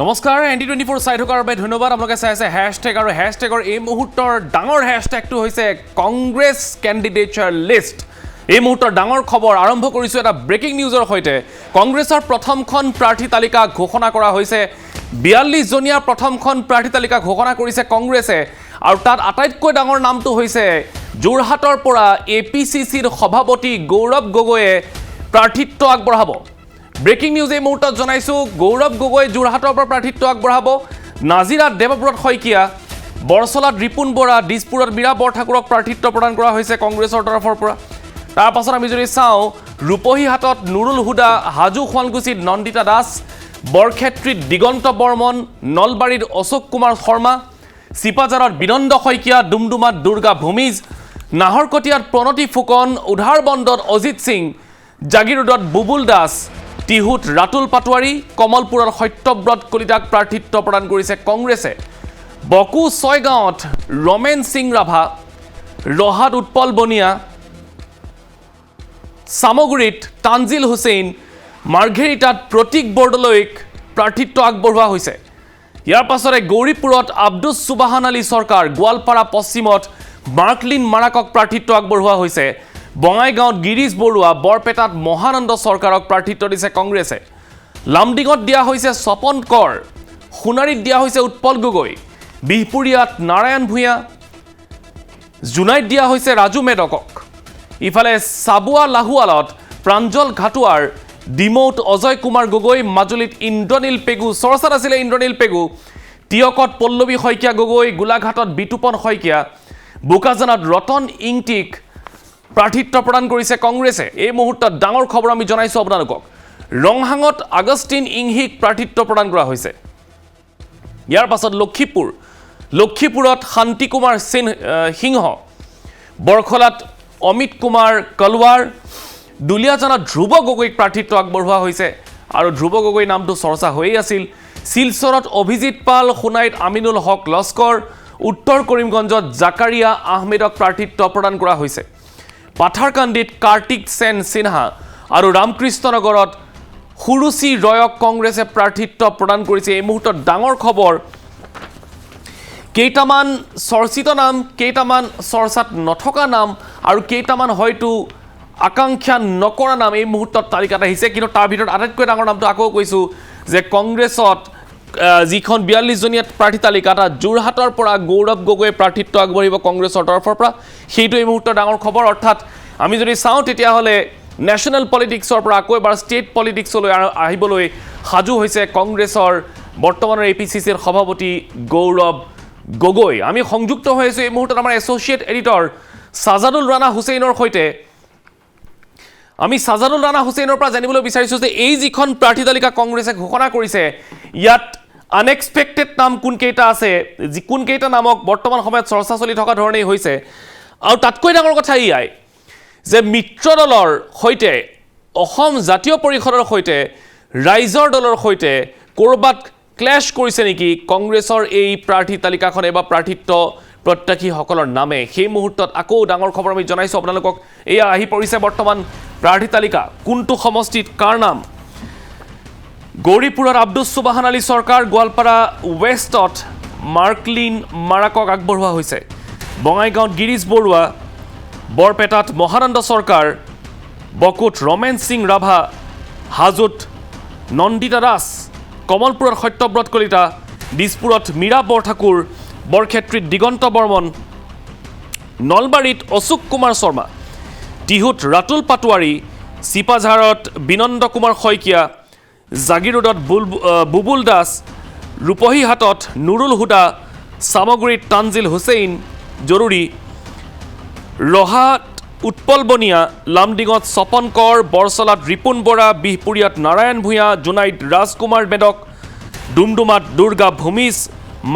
নমস্কাৰ ND24 চাই থকাৰ বাবে ধন্যবাদ আপোনালোকে চাই আছে হ্যাশট্যাগ আৰু হ্যাশট্যাগৰ এই মুহূৰ্তৰ ডাঙৰ হ্যাশট্যাগটো হৈছে কংগ্ৰেছ কেণ্ডিডেটৰ লিষ্ট এই মুহূৰ্তৰ ডাঙৰ খবৰ আৰম্ভ কৰিছো এটা ব্ৰেকিং নিউজৰ সৈতে কংগ্ৰেছৰ প্ৰথমখন প্ৰাৰ্থী তালিকা ঘোষণা কৰা হৈছে 42 জনীয়া প্ৰথমখন প্ৰাৰ্থী তালিকা ঘোষণা কৰিছে কংগ্ৰেছে আৰু তাত আটাইতকৈ ডাঙৰ নামটো হৈছে যোৰহাটৰ পৰা APCCৰ সভাপতি গৌৰৱ গগৈয়ে প্ৰাৰ্থিত্ব আগবঢ়াব ব্ৰেকিং নিউজ এই মুহূৰ্তত জনাইছো গৌৰৱ গগৈ যোৰহাটৰ পৰা প্ৰাৰ্থিত্ব আগবঢ়াব নাজিৰাত দেৱব্ৰত শইকীয়া বৰছলাত ৰিপুন বৰা দিছপুৰত মীৰা বৰঠাকুৰক প্ৰাৰ্থিত্ব প্ৰদান কৰা হৈছে কংগ্ৰেছৰ তৰফৰ পৰা তাৰ পাছত আমি যদি চাওঁ ৰূপহীহাটত নুৰুল হুদা হাজু শুৱালকুছিত নন্দিতা দাস বৰক্ষেত্ৰীত দিগন্ত বৰ্মন নলবাৰীত অশোক কুমাৰ শৰ্মা চিপাজাৰত বিনন্দ শইকীয়া ডুমডুমাত দুৰ্গা ভূমিজ নাহৰকটীয়াত প্ৰণতি ফুকন উধাৰবন্দত অজিত সিং জাগিৰোডত বুবুল দাস টিহুত ৰাতুল পাটোৱাৰী কমলপুৰৰ সত্যব্ৰত কলিতাক প্ৰাৰ্থিত্ব প্ৰদান কৰিছে কংগ্ৰেছে বকু ছয়গাঁৱত ৰমেন সিং ৰাভা ৰহাত উৎপল বনিয়া সামগুৰিত তানজিল হুছেইন মাৰ্ঘেৰিটাত প্ৰতীক বৰদলৈক প্ৰাৰ্থিত্ব আগবঢ়োৱা হৈছে ইয়াৰ পাছতে গৌৰীপুৰত আব্দুছ সুবাহান আলী চৰকাৰ গোৱালপাৰা পশ্চিমত মাৰ্কলিন মাৰাকক প্ৰাৰ্থিত্ব আগবঢ়োৱা হৈছে বঙাইগাঁৱত গিৰিশ বৰুৱা বৰপেটাত মহানন্দ চৰকাৰক প্ৰাৰ্থিত্ব দিছে কংগ্ৰেছে লামডিঙত দিয়া হৈছে স্বপন কৰ সোণাৰীত দিয়া হৈছে উৎপল গগৈ বিহপুৰীয়াত নাৰায়ণ ভূঞা জুনাইত দিয়া হৈছে ৰাজু মেডকক ইফালে চাবুৱা লাহুৱালত প্ৰাঞ্জল ঘাটুৱাৰ ডিমৌত অজয় কুমাৰ গগৈ মাজুলীত ইন্দ্ৰনীল পেগু চৰচাত আছিলে ইন্দ্ৰনীল পেগু টিয়কত পল্লৱী শইকীয়া গগৈ গোলাঘাটত বিতুপন শইকীয়া বোকাজানত ৰতন ইংটিক প্ৰাৰ্থিত্ব প্ৰদান কৰিছে কংগ্ৰেছে এই মুহূৰ্তত ডাঙৰ খবৰ আমি জনাইছো আপোনালোকক ৰংহাঙত আগষ্টিন ইংহিক প্ৰাৰ্থিত্ব প্ৰদান কৰা হৈছে ইয়াৰ পাছত লক্ষীপুৰত শান্তি কুমাৰ সিংহ বৰখলাত অমিত কুমাৰ কলৱাৰ দুলিয়াজানত ধ্ৰুৱ গগৈক প্ৰাৰ্থিত্ব আগবঢ়োৱা হৈছে আৰু ধ্ৰুৱ গগৈ নামটো চৰ্চা হৈয়ে আছিল শিলচৰত অভিজিত পাল সোণাইত আমিনুল হক লস্কৰ উত্তৰ কৰিমগঞ্জত জাকাৰিয়া আহমেদক প্ৰাৰ্থিত্ব প্ৰদান কৰা হৈছে পাথাৰকান্দিত কাৰ্তিক সেন সিনহা আৰু ৰামকৃষ্ণনগৰত সুৰুচি ৰয়ক কংগ্ৰেছে প্ৰাৰ্থিত্ব প্ৰদান কৰিছে এই মুহূৰ্তত ডাঙৰ খবৰ কেইটামান চৰ্চিত নাম কেইটামান চৰ্চাত নথকা নাম আৰু কেইটামান হয়তো আকাংক্ষা নকৰা নাম এই মুহূৰ্তত তালিকাত আহিছে কিন্তু তাৰ ভিতৰত আটাইতকৈ ডাঙৰ নামটো আকৌ কৈছোঁ যে কংগ্ৰেছত যিখন 42 জনীয়া প্ৰাৰ্থী তালিকা তাত যোৰহাটৰ পৰা গৌৰৱ গগৈ প্ৰাৰ্থিত্ব আগবঢ়াব কংগ্ৰেছৰ তৰফৰ পৰা সেইটো এই মুহূৰ্তৰ ডাঙৰ খবৰ অৰ্থাৎ আমি যদি চাওঁ তেতিয়াহ'লে নেশ্যনেল পলিটিক্সৰ পৰা আকৌ এবাৰ ষ্টেট পলিটিক্সলৈ আহিবলৈ সাজু হৈছে কংগ্ৰেছৰ বৰ্তমানৰ APCCৰ সভাপতি গৌৰৱ গগৈ আমি সংযুক্ত হৈ আছোঁ এই মুহূৰ্তত আমাৰ এছ'চিয়েট এডিটৰ সাজাদুল ৰাণা হুছেইনৰ সৈতে আমি সাজাদুল ৰাণা হুছেইনৰ পৰা জানিবলৈ বিচাৰিছোঁ যে এই যিখন প্ৰাৰ্থী তালিকা কংগ্ৰেছে ঘোষণা কৰিছে ইয়াত আনএক্সপেক্টেড নাম কোনকেইটা আছে কোনকেইটা নামক বৰ্তমান সময়ত চৰ্চা চলি থকা ধৰণেই হৈছে আৰু তাতকৈ ডাঙৰ কথা এয়াই যে মিত্ৰ দলৰ সৈতে অসম জাতীয় পৰিষদৰ সৈতে ৰাইজৰ দলৰ সৈতে ক'ৰবাত ক্লেশ কৰিছে নেকি কংগ্ৰেছৰ এই প্ৰাৰ্থী তালিকাখনে বা প্ৰাৰ্থিত্ব প্ৰত্যাশীসকলৰ নামে সেই মুহূৰ্তত আকৌ ডাঙৰ খবৰ আমি জনাইছোঁ আপোনালোকক এয়া আহি পৰিছে বৰ্তমান প্ৰাৰ্থী তালিকা কোনটো সমষ্টিত কাৰ নাম গৌৰীপুৰত আব্দুছ সুবাহান আলী চৰকাৰ গোৱালপাৰা ৱেষ্টত মাৰ্কলিন মাৰাকক আগবঢ়োৱা হৈছে বঙাইগাঁৱত গিৰিশ বৰুৱা বৰপেটাত মহানন্দ চৰকাৰ বকুত ৰমেন সিং ৰাভা হাজোত নন্দিতা দাস কমলপুৰত সত্যব্ৰত কলিতা দিছপুৰত মীৰা বৰঠাকুৰ বৰক্ষেত্ৰীত দিগন্ত বৰ্মন নলবাৰীত অশোক কুমাৰ শৰ্মা টিহুত ৰাতুল পাটোৱাৰী চিপাঝাৰত বিনন্দ কুমাৰ শইকীয়া জাগিৰোডত বুবুল দাস ৰূপহীহাটত নুৰুল হুদা সামগুৰিত তানজিল হুছেইন জৰুৰী ৰহাত উৎপল বনিয়া লামডিঙত স্বপন কৰ বৰছলাত ৰিপুন বৰা বিহপুৰীয়াত নাৰায়ণ ভূঞা জুনাইত ৰাজকুমাৰ বেদক ডুমডুমাত দুৰ্গা ভূমিজ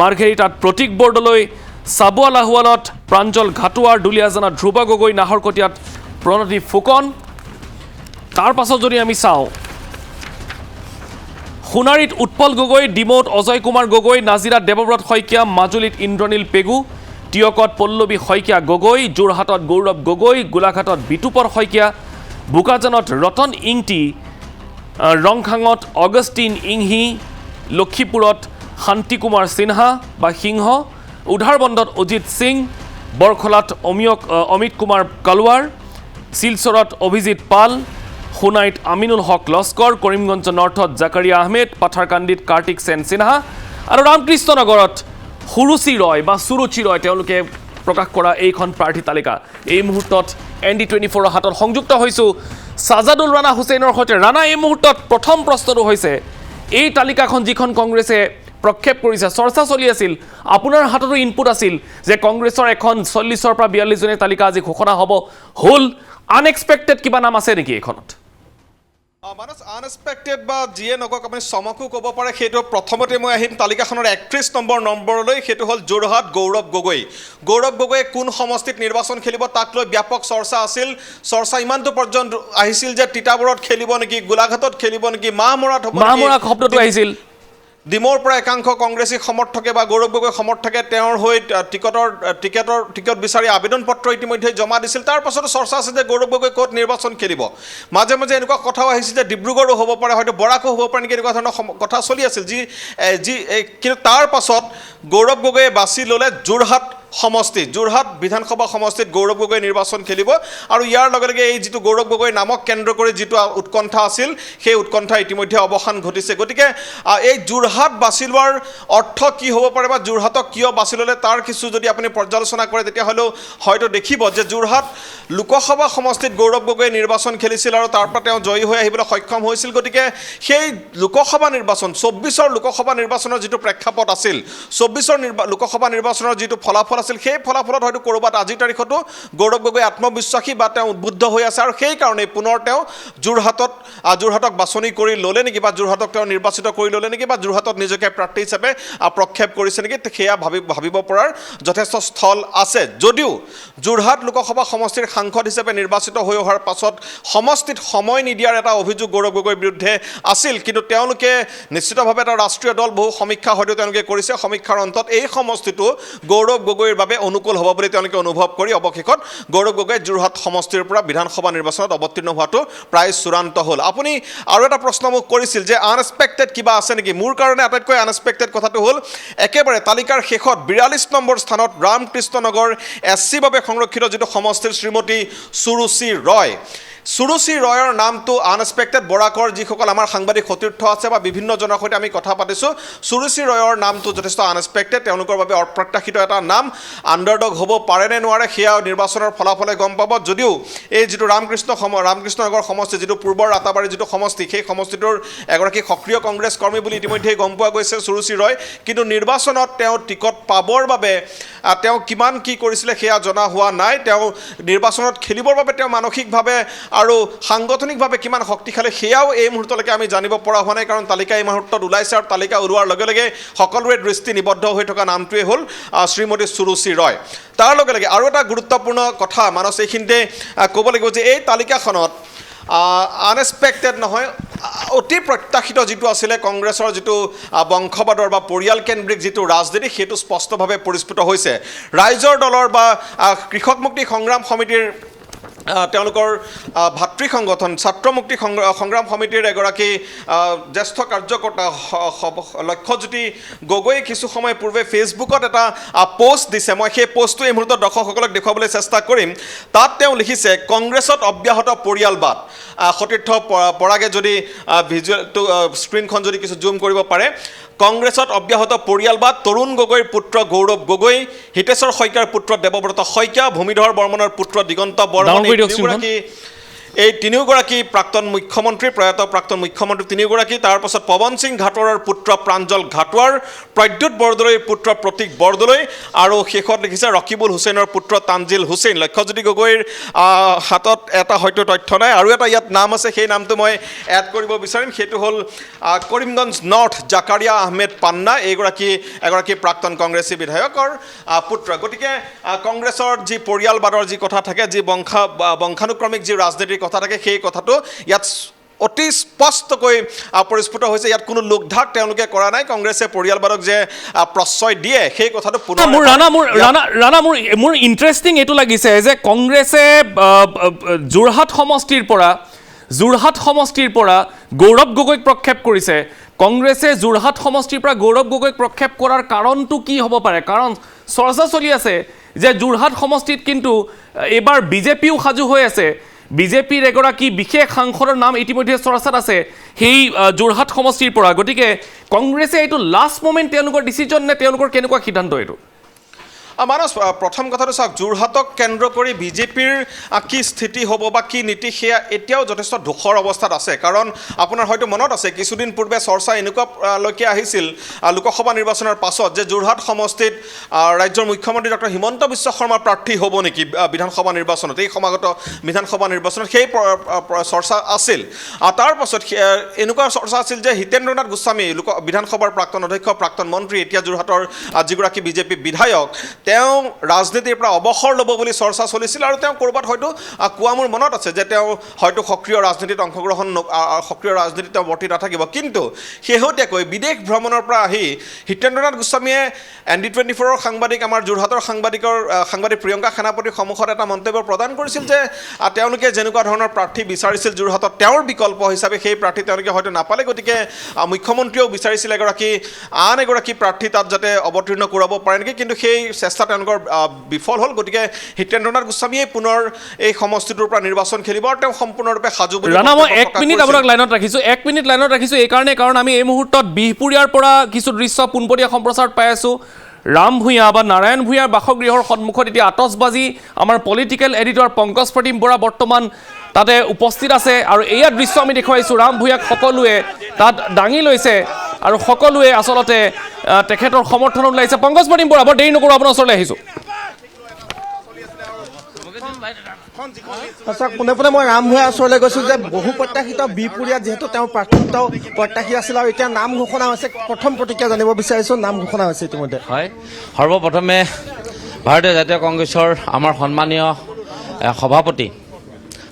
মাৰ্ঘেৰিটাত প্ৰতীক বৰদলৈ চাবুৱা লাহুৱালত প্ৰাঞ্জল ঘাটুৱাৰ দুলিয়াজানত ধ্ৰুৱ গগৈ নাহৰকটীয়াত প্ৰণতি ফুকন তাৰ পাছত যদি আমি চাওঁ সোণাৰীত উৎপল গগৈ ডিমৌত অজয় কুমাৰ গগৈ নাজিৰাত দেৱব্ৰত শইকীয়া মাজুলীত ইন্দ্ৰনীল পেগু টিয়কত পল্লৱী শইকীয়া গগৈ যোৰহাটত গৌৰৱ গগৈ গোলাঘাটত বিতুপন শইকীয়া বোকাজানত ৰতন ইংটি ৰংখাঙত অগষ্টিন ইংহি লক্ষীপুৰত শান্তি কুমাৰ সিনহা বা সিংহ, উধাৰবন্দত অজিত সিং, বৰখলাত অমিত কুমাৰ কলৱাৰ, শিলচৰত অভিজিৎ পাল, সোনাইত আমিনুল হক লস্কৰ, কৰিমগঞ্জ নৰ্থত জাকাৰিয়া আহমেদ, পাথাৰকান্দিত কাৰ্তিক সেন সিনহা আৰু ৰামকৃষ্ণনগৰত সুৰুচি ৰয় বা সুৰুচি ৰয় তেওঁলোকে প্ৰকাশ কৰা এইখন প্ৰাৰ্থী তালিকা। এই মুহূৰ্তত ND24 হাতত সংযুক্ত হৈছোঁ সাজাদুল ৰাণা হুছেইনৰ সৈতে। ৰাণা, এই মুহূৰ্তত প্ৰথম প্ৰশ্নটো হৈছে এই তালিকাখন যিখন কংগ্ৰেছে প্ৰক্ষেপ কৰিছে, চৰ্চা চলি আছিল, আপোনাৰ হাততো ইনপুট আছিল যে কংগ্ৰেছৰ এখন 40ৰ পৰা 42 জনীয়া তালিকা আজি ঘোষণা হ'ব, হ'ল আনএক্সপেক্টেড কিবা নাম আছে নেকি এইখনত? মানস আনএক্সপেক্টেড বা যিয়ে নকক আপুনি চমকো ক'ব পাৰে। সেইটো প্ৰথমতে মই আহিম তালিকাখনৰ 31 নম্বৰলৈ, সেইটো হ'ল যোৰহাট গৌৰৱ গগৈ। গৌৰৱ গগৈয়ে কোন সমষ্টিত নিৰ্বাচন খেলিব তাক লৈ ব্যাপক চৰ্চা আছিল। চৰ্চা ইমানটো পৰ্যন্ত আহিছিল যে তিতাবৰত খেলিব নেকি, গোলাঘাটত খেলিব নেকি, মাহমৰাত হ'ব নেকি, মাহমৰা শব্দটো আহিছিল। ডিমৰ পৰা একাংশ কংগ্ৰেছী সমৰ্থকে বা গৌৰৱ গগৈ সমৰ্থকে তেওঁৰ হৈ টিকট বিচাৰি আবেদন পত্ৰ ইতিমধ্যে জমা দিছিল। তাৰ পাছতো চৰ্চা আছে যে গৌৰৱ গগৈ ক'ত নিৰ্বাচন খেলিব। মাজে মাজে এনেকুৱা কথাও আহিছিল যে ডিব্ৰুগড়ো হ'ব পাৰে, হয়তো বৰাকো হ'ব পাৰে নেকি, এনেকুৱা ধৰণৰ কথা চলি আছিল। কিন্তু তাৰ পাছত গৌৰৱ গগৈয়ে বাছি ল'লে যোৰহাট সমষ্টি, যোৰহাট বিধানসভা সমষ্টিত গৌৰৱ গগৈ নিৰ্বাচন খেলিব। আৰু ইয়াৰ লগে লগে এই যিটো গৌৰৱ গগৈ নামক কেন্দ্ৰ কৰি যিটো উৎকণ্ঠা আছিল, সেই উৎকণ্ঠা ইতিমধ্যে অৱসান ঘটিছে। গতিকে এই যোৰহাট বাছি লোৱাৰ অৰ্থ কি হ'ব পাৰে বা যোৰহাটক কিয় বাছি ল'লে তাৰ কিছু যদি আপুনি পৰ্যালোচনা কৰে তেতিয়াহ'লেও হয়তো দেখিব যে যোৰহাট লোকসভা সমষ্টিত গৌৰৱ গগৈয়ে নিৰ্বাচন খেলিছিল আৰু তাৰ পৰা তেওঁ জয়ী হৈ আহিবলৈ সক্ষম হৈছিল। গতিকে সেই লোকসভা নিৰ্বাচন 24ৰ লোকসভা নিৰ্বাচনৰ যিটো প্ৰেক্ষাপট আছিল, 24ৰ লোকসভা নিৰ্বাচনৰ যিটো ফলাফল আছিল, সেই ফলাফলত হয়তো ক'ৰবাত আজিৰ তাৰিখতো গৌৰৱ গগৈ আত্মবিশ্বাসী বা তেওঁ উদ্বুদ্ধ হৈ আছে আৰু সেইকাৰণে পুনৰ তেওঁ যোৰহাটক বাছনি কৰি ল'লে নেকি বা যোৰহাটক তেওঁ নিৰ্বাচিত কৰি ল'লে নেকি বা যোৰহাটত নিজকে প্ৰাৰ্থী হিচাপে প্ৰক্ষেপ কৰিছে নেকি, সেয়া ভাবিব পৰাৰ যথেষ্ট স্থল আছে। যদিও যোৰহাট লোকসভা সমষ্টিৰ সাংসদ হিচাপে নিৰ্বাচিত হৈ অহাৰ পাছত সমষ্টিত সময় নিদিয়াৰ এটা অভিযোগ গৌৰৱ গগৈৰ বিৰুদ্ধে আছিল, কিন্তু তেওঁলোকে নিশ্চিতভাৱে এটা ৰাষ্ট্ৰীয় দল বহু সমীক্ষা হয়তো তেওঁলোকে কৰিছে। সমীক্ষাৰ অন্তত এই সমষ্টিটো গৌৰৱ গগৈৰ বাবে অনুকূল হ'ব বুলি তেওঁলোকে অনুভৱ কৰি অৱশেষত গৌৰৱ গগৈ যোৰহাট সমষ্টিৰ পৰা বিধানসভা নিৰ্বাচনত অৱতীৰ্ণ হোৱাটো প্ৰায় চূড়ান্ত হ'ল। আপুনি আৰু এটা প্ৰশ্ন মোক কৰিছিল যে আনএক্সপেক্টেড কিবা আছে নেকি। মোৰ কাৰণে আটাইতকৈ আনএক্সপেক্টেড কথাটো হ'ল একেবাৰে তালিকাৰ শেষত 42 নম্বৰ স্থানত ৰামকৃষ্ণনগৰ SC বাবে সংৰক্ষিত যিটো সমষ্টিৰ শ্ৰীমতী সুৰুচি ৰয়। সুৰুচি ৰয়ৰ নামটো আনএক্সপেক্টেড। বৰাকৰ যিসকল আমাৰ সাংবাদিক সতীৰ্থ আছে বা বিভিন্নজনৰ সৈতে আমি কথা পাতিছোঁ, সুৰুচি ৰয়ৰ নামটো যথেষ্ট আনএক্সপেক্টেড। তেওঁলোকৰ বাবে অপ্ৰত্যাশিত এটা নাম। আণ্ডাৰডগ হ'ব পাৰে নে নোৱাৰে সেয়া নিৰ্বাচনৰ ফলাফলে গম পাব। যদিও এই যিটো ৰামকৃষ্ণনগৰ সমষ্টি, যিটো পূৰ্বৰ ৰাতাবাৰী যিটো সমষ্টি, সেই সমষ্টিটোৰ এগৰাকী সক্ৰিয় কংগ্ৰেছ কৰ্মী বুলি ইতিমধ্যেই গম পোৱা গৈছে সুৰুচি ৰয়। কিন্তু নিৰ্বাচনত তেওঁ টিকট পাবৰ বাবে তেওঁ কিমান কি কৰিছিলে সেয়া জনা হোৱা নাই। তেওঁ নিৰ্বাচনত খেলিবৰ বাবে তেওঁ মানসিকভাৱে আৰু সাংগঠনিকভাৱে কিমান শক্তিশালী সেয়াও এই মুহূৰ্তলৈকে আমি জানিব পৰা হোৱা নাই, কাৰণ তালিকা এই মুহূৰ্তত ওলাইছে আৰু তালিকা ওলোৱাৰ লগে লগে সকলোৰে দৃষ্টি নিবদ্ধ হৈ থকা নামটোৱে হ'ল শ্ৰীমতী সুৰুচি ৰয়। তাৰ লগে লগে আৰু এটা গুৰুত্বপূৰ্ণ কথা মানস এইখিনিতে ক'ব লাগিব যে এই তালিকাখনত আনএক্সপেক্টেড নহয়, অতি প্ৰত্যাশিত যিটো আছিলে কংগ্ৰেছৰ যিটো বংশবাদৰ বা পৰিয়ালকেন্দ্ৰিক যিটো ৰাজনীতি, সেইটো স্পষ্টভাৱে পৰিস্ফুট হৈছে। ৰাইজৰ দলৰ বা কৃষক মুক্তি সংগ্ৰাম সমিতিৰ তেওঁলোকৰ ভাতৃ সংগঠন ছাত্ৰ মুক্তি সংগ্ৰাম সমিতিৰ এগৰাকী জ্যেষ্ঠ কাৰ্যকৰ্তা লক্ষ্যজ্যোতি গগৈ কিছু সময় পূৰ্বে ফেচবুকত এটা পোষ্ট দিছে। মই সেই পোষ্টটো এই মুহূৰ্তত দৰ্শকসকলক দেখুৱাবলৈ চেষ্টা কৰিম। তাত তেওঁ লিখিছে, কংগ্ৰেছত অব্যাহত পৰিয়ালবাদ। সতীৰ্থ পৰাগে যদি ভিজুৱেলটো স্ক্ৰীণখন যদি কিছু জুম কৰিব পাৰে, কংগ্ৰেছত অব্যাহত পৰিয়ালবাদ। তৰুণ গগৈৰ পুত্ৰ গৌৰৱ গগৈ, হিতেশ্বৰ শইকীয়াৰ পুত্ৰ দেৱব্ৰত শইকীয়া, ভূমিধৰ বৰ্মনৰ পুত্ৰ দিগন্ত বৰ্মন, এই তিনিওগৰাকী প্ৰাক্তন মুখ্যমন্ত্ৰী, প্ৰয়াত প্ৰাক্তন মুখ্যমন্ত্ৰী তিনিওগৰাকী। তাৰপাছত পৱন সিং ঘাটোৱাৰৰ পুত্ৰ প্ৰাঞ্জল ঘাটোৱাৰ, প্ৰদ্যুৎ বৰদলৈৰ পুত্ৰ প্ৰতীক বৰদলৈ আৰু শেষত লিখিছে ৰকিবুল হুছেইনৰ পুত্ৰ তানজিল হুছেইন। লক্ষ্যজ্যোতি গগৈৰ হাতত এটা হয়তো তথ্য নাই, আৰু এটা ইয়াত নাম আছে, সেই নামটো মই এড কৰিব বিচাৰিম। সেইটো হ'ল কৰিমগঞ্জ নৰ্থ জাকাৰিয়া আহমেদ পান্না, এগৰাকী প্ৰাক্তন কংগ্ৰেছী বিধায়কৰ পুত্ৰ। গতিকে কংগ্ৰেছৰ যি পৰিয়ালবাদৰ যি কথা থাকে, যি বংশানুক্ৰমিক যি ৰাজনীতিৰ কথা থাকে, সেই কথাটো ইয়াত অতি স্পষ্টকৈ পৰিস্ফুট হৈছে। ইয়াত কোনো লোকঢাক তেওঁলোকে কৰা নাই। কংগ্ৰেছে পৰিয়ালবাদক যে প্ৰশ্ৰয় দিয়ে সেই কথাটো মোৰ ইণ্টাৰেষ্টিং এইটো লাগিছে যে কংগ্ৰেছে যোৰহাট সমষ্টিৰ পৰা গৌৰৱ গগৈক প্ৰক্ষেপ কৰিছে কংগ্ৰেছে যোৰহাট সমষ্টিৰ পৰা গৌৰৱ গগৈক প্ৰক্ষেপ কৰাৰ কাৰণটো কি হ'ব পাৰে কাৰণ চৰ্চা চলি আছে যে যোৰহাট সমষ্টিত কিন্তু এবাৰ বিজেপিও সাজু হৈ আছে বিজেপিৰ এগৰাকী বিশেষ সাংসদৰ নাম ইতিমধ্যে চৰ্চাত আছে সেই যোৰহাট সমষ্টিৰ পৰা গতিকে কংগ্ৰেছে এইটো লাষ্ট মোমেণ্ট তেওঁলোকৰ ডিচিজন নে তেওঁলোকৰ কেনেকুৱা সিদ্ধান্ত এইটো মানস প্ৰথম কথাটো চাওক যোৰহাটক কেন্দ্ৰ কৰি বিজেপিৰ কি স্থিতি হ'ব বা কি নীতি সেয়া এতিয়াও যথেষ্ট দুখৰ অৱস্থাত আছে কাৰণ আপোনাৰ হয়তো মনত আছে কিছুদিন পূৰ্বে চৰ্চা এনেকুৱালৈকে আহিছিল লোকসভা নিৰ্বাচনৰ পাছত যে যোৰহাট সমষ্টিত ৰাজ্যৰ মুখ্যমন্ত্ৰী ডক্টৰ হিমন্ত বিশ্ব শৰ্মা প্ৰাৰ্থী হ'ব নেকি বিধানসভা নিৰ্বাচনত এই সমাগত বিধানসভা নিৰ্বাচনত সেই চৰ্চা আছিল তাৰ পাছত এনেকুৱা চৰ্চা আছিল যে হিতেন্দ্ৰনাথ গোস্বামী বিধানসভাৰ প্ৰাক্তন অধ্যক্ষ প্ৰাক্তন মন্ত্ৰী এতিয়া যোৰহাটৰ যিগৰাকী বিজেপি বিধায়ক তেওঁ ৰাজনীতিৰ পৰা অৱসৰ ল'ব বুলি চৰ্চা চলিছিল আৰু তেওঁ ক'ৰবাত হয়তো কোৱা মোৰ মনত আছে যে তেওঁ হয়তো সক্ৰিয় ৰাজনীতিত অংশগ্ৰহণ সক্ৰিয় ৰাজনীতিত তেওঁ বৰ্তি নাথাকিব কিন্তু শেহতীয়াকৈ বিদেশ ভ্ৰমণৰ পৰা আহি হিতেন্দ্ৰনাথ গোস্বামীয়ে ND24ৰ সাংবাদিক আমাৰ যোৰহাটৰ সাংবাদিক প্ৰিয়ংকা সেনাপতিৰ সন্মুখত এটা মন্তব্য প্ৰদান কৰিছিল যে তেওঁলোকে যেনেকুৱা ধৰণৰ প্ৰাৰ্থী বিচাৰিছিল যোৰহাটত তেওঁৰ বিকল্প হিচাপে সেই প্ৰাৰ্থী তেওঁলোকে হয়তো নাপালে গতিকে মুখ্যমন্ত্ৰীয়েও বিচাৰিছিল আন এগৰাকী প্ৰাৰ্থী তাত যাতে অৱতীৰ্ণ কৰাব পাৰে নেকি কিন্তু সেই চেষ্টা তেওঁলোকৰ বিফল হ'ল গতিকে হিতেন্দ্ৰনাথ গোস্বামীয়ে পুনৰ এই সমষ্টিটোৰ পৰা নিৰ্বাচন খেলিব আৰু তেওঁ সম্পূৰ্ণৰূপে সাজু বুলি ৰাণা মই 1 মিনিট আপোনাক লাইনত ৰাখিছোঁ এই কাৰণ আমি এই মুহূৰ্তত বিহপুৰীয়াৰ পৰা কিছু দৃশ্য পোনপটীয়া সম্প্ৰচাৰত পাই আছোঁ ৰাম ভূঞা বা নাৰায়ণ ভূঞাৰ বাসগৃহৰ সন্মুখত এতিয়া আতচবাজি আমাৰ পলিটিকেল এডিটৰ পংকজ প্ৰতিম বৰা বৰ্তমান তাতে উপস্থিত আছে আৰু এয়া দৃশ্য আমি দেখুৱাইছোঁ ৰাম ভূঞাক সকলোৱে তাত দাঙি লৈছে আৰু সকলোৱে আচলতে তেখেতৰ সমৰ্থনত ওলাইছে পংকজ প্ৰতিম বৰা বৰ দেৰি নকৰোঁ আপোনাৰ ওচৰলৈ আহিছোঁ পোনে পোনে মই ৰাম ভূঞাৰ ওচৰলৈ গৈছোঁ যে বহু প্ৰত্যাশিত বিহপুৰীয়াত যিহেতু তেওঁৰ প্ৰাৰ্থিত্ব প্ৰত্যাশী আছিল আৰু এতিয়া নাম ঘোষণা হৈছে প্ৰথম প্ৰতিক্ৰিয়া জানিব বিচাৰিছোঁ নাম ঘোষণা হৈছে ইতিমধ্যে হয় সৰ্বপ্ৰথমে ভাৰতীয় জাতীয় কংগ্ৰেছৰ আমাৰ সন্মানীয় সভাপতি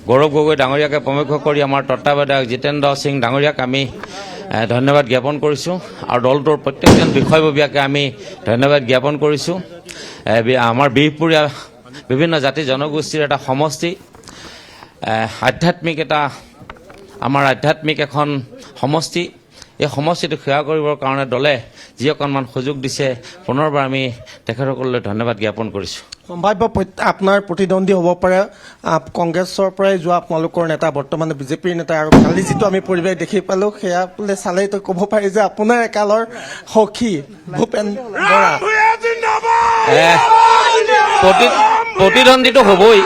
গৌৰৱ গগৈ ডাঙৰীয়াকে প্ৰমুখ্য কৰি আমাৰ তত্ত্বাৱধায়ক জিতেন্দ্ৰ সিং ডাঙৰীয়াক আমি ধন্যবাদ জ্ঞাপন কৰিছোঁ আৰু দলটোৰ প্ৰত্যেকজন বিষয়ববীয়াকে আমি ধন্যবাদ জ্ঞাপন কৰিছোঁ আমাৰ বিহপুৰীয়া বিভিন্ন জাতি জনগোষ্ঠীৰ এটা সমষ্টি আধ্যাত্মিক এখন সমষ্টি এই সমষ্টিটো সেৱা কৰিবৰ কাৰণে দলে যি অকণমান সুযোগ দিছে পুনৰবাৰ আমি তেখেতসকললৈ ধন্যবাদ জ্ঞাপন কৰিছোঁ সম্ভাৱ্য আপোনাৰ প্ৰতিদ্বন্দ্বী হ'ব পাৰে কংগ্ৰেছৰ পৰাই যোৱা আপোনালোকৰ নেতা বৰ্তমানে বিজেপিৰ নেতা আৰু কালি যিটো আমি পৰিৱেশ দেখি পালোঁ সেয়া বোলে চালেই তো ক'ব পাৰি যে আপোনাৰ একালৰ সখী ভূপেন বৰা প্ৰতিদ্বন্দ্বীটো হ'বই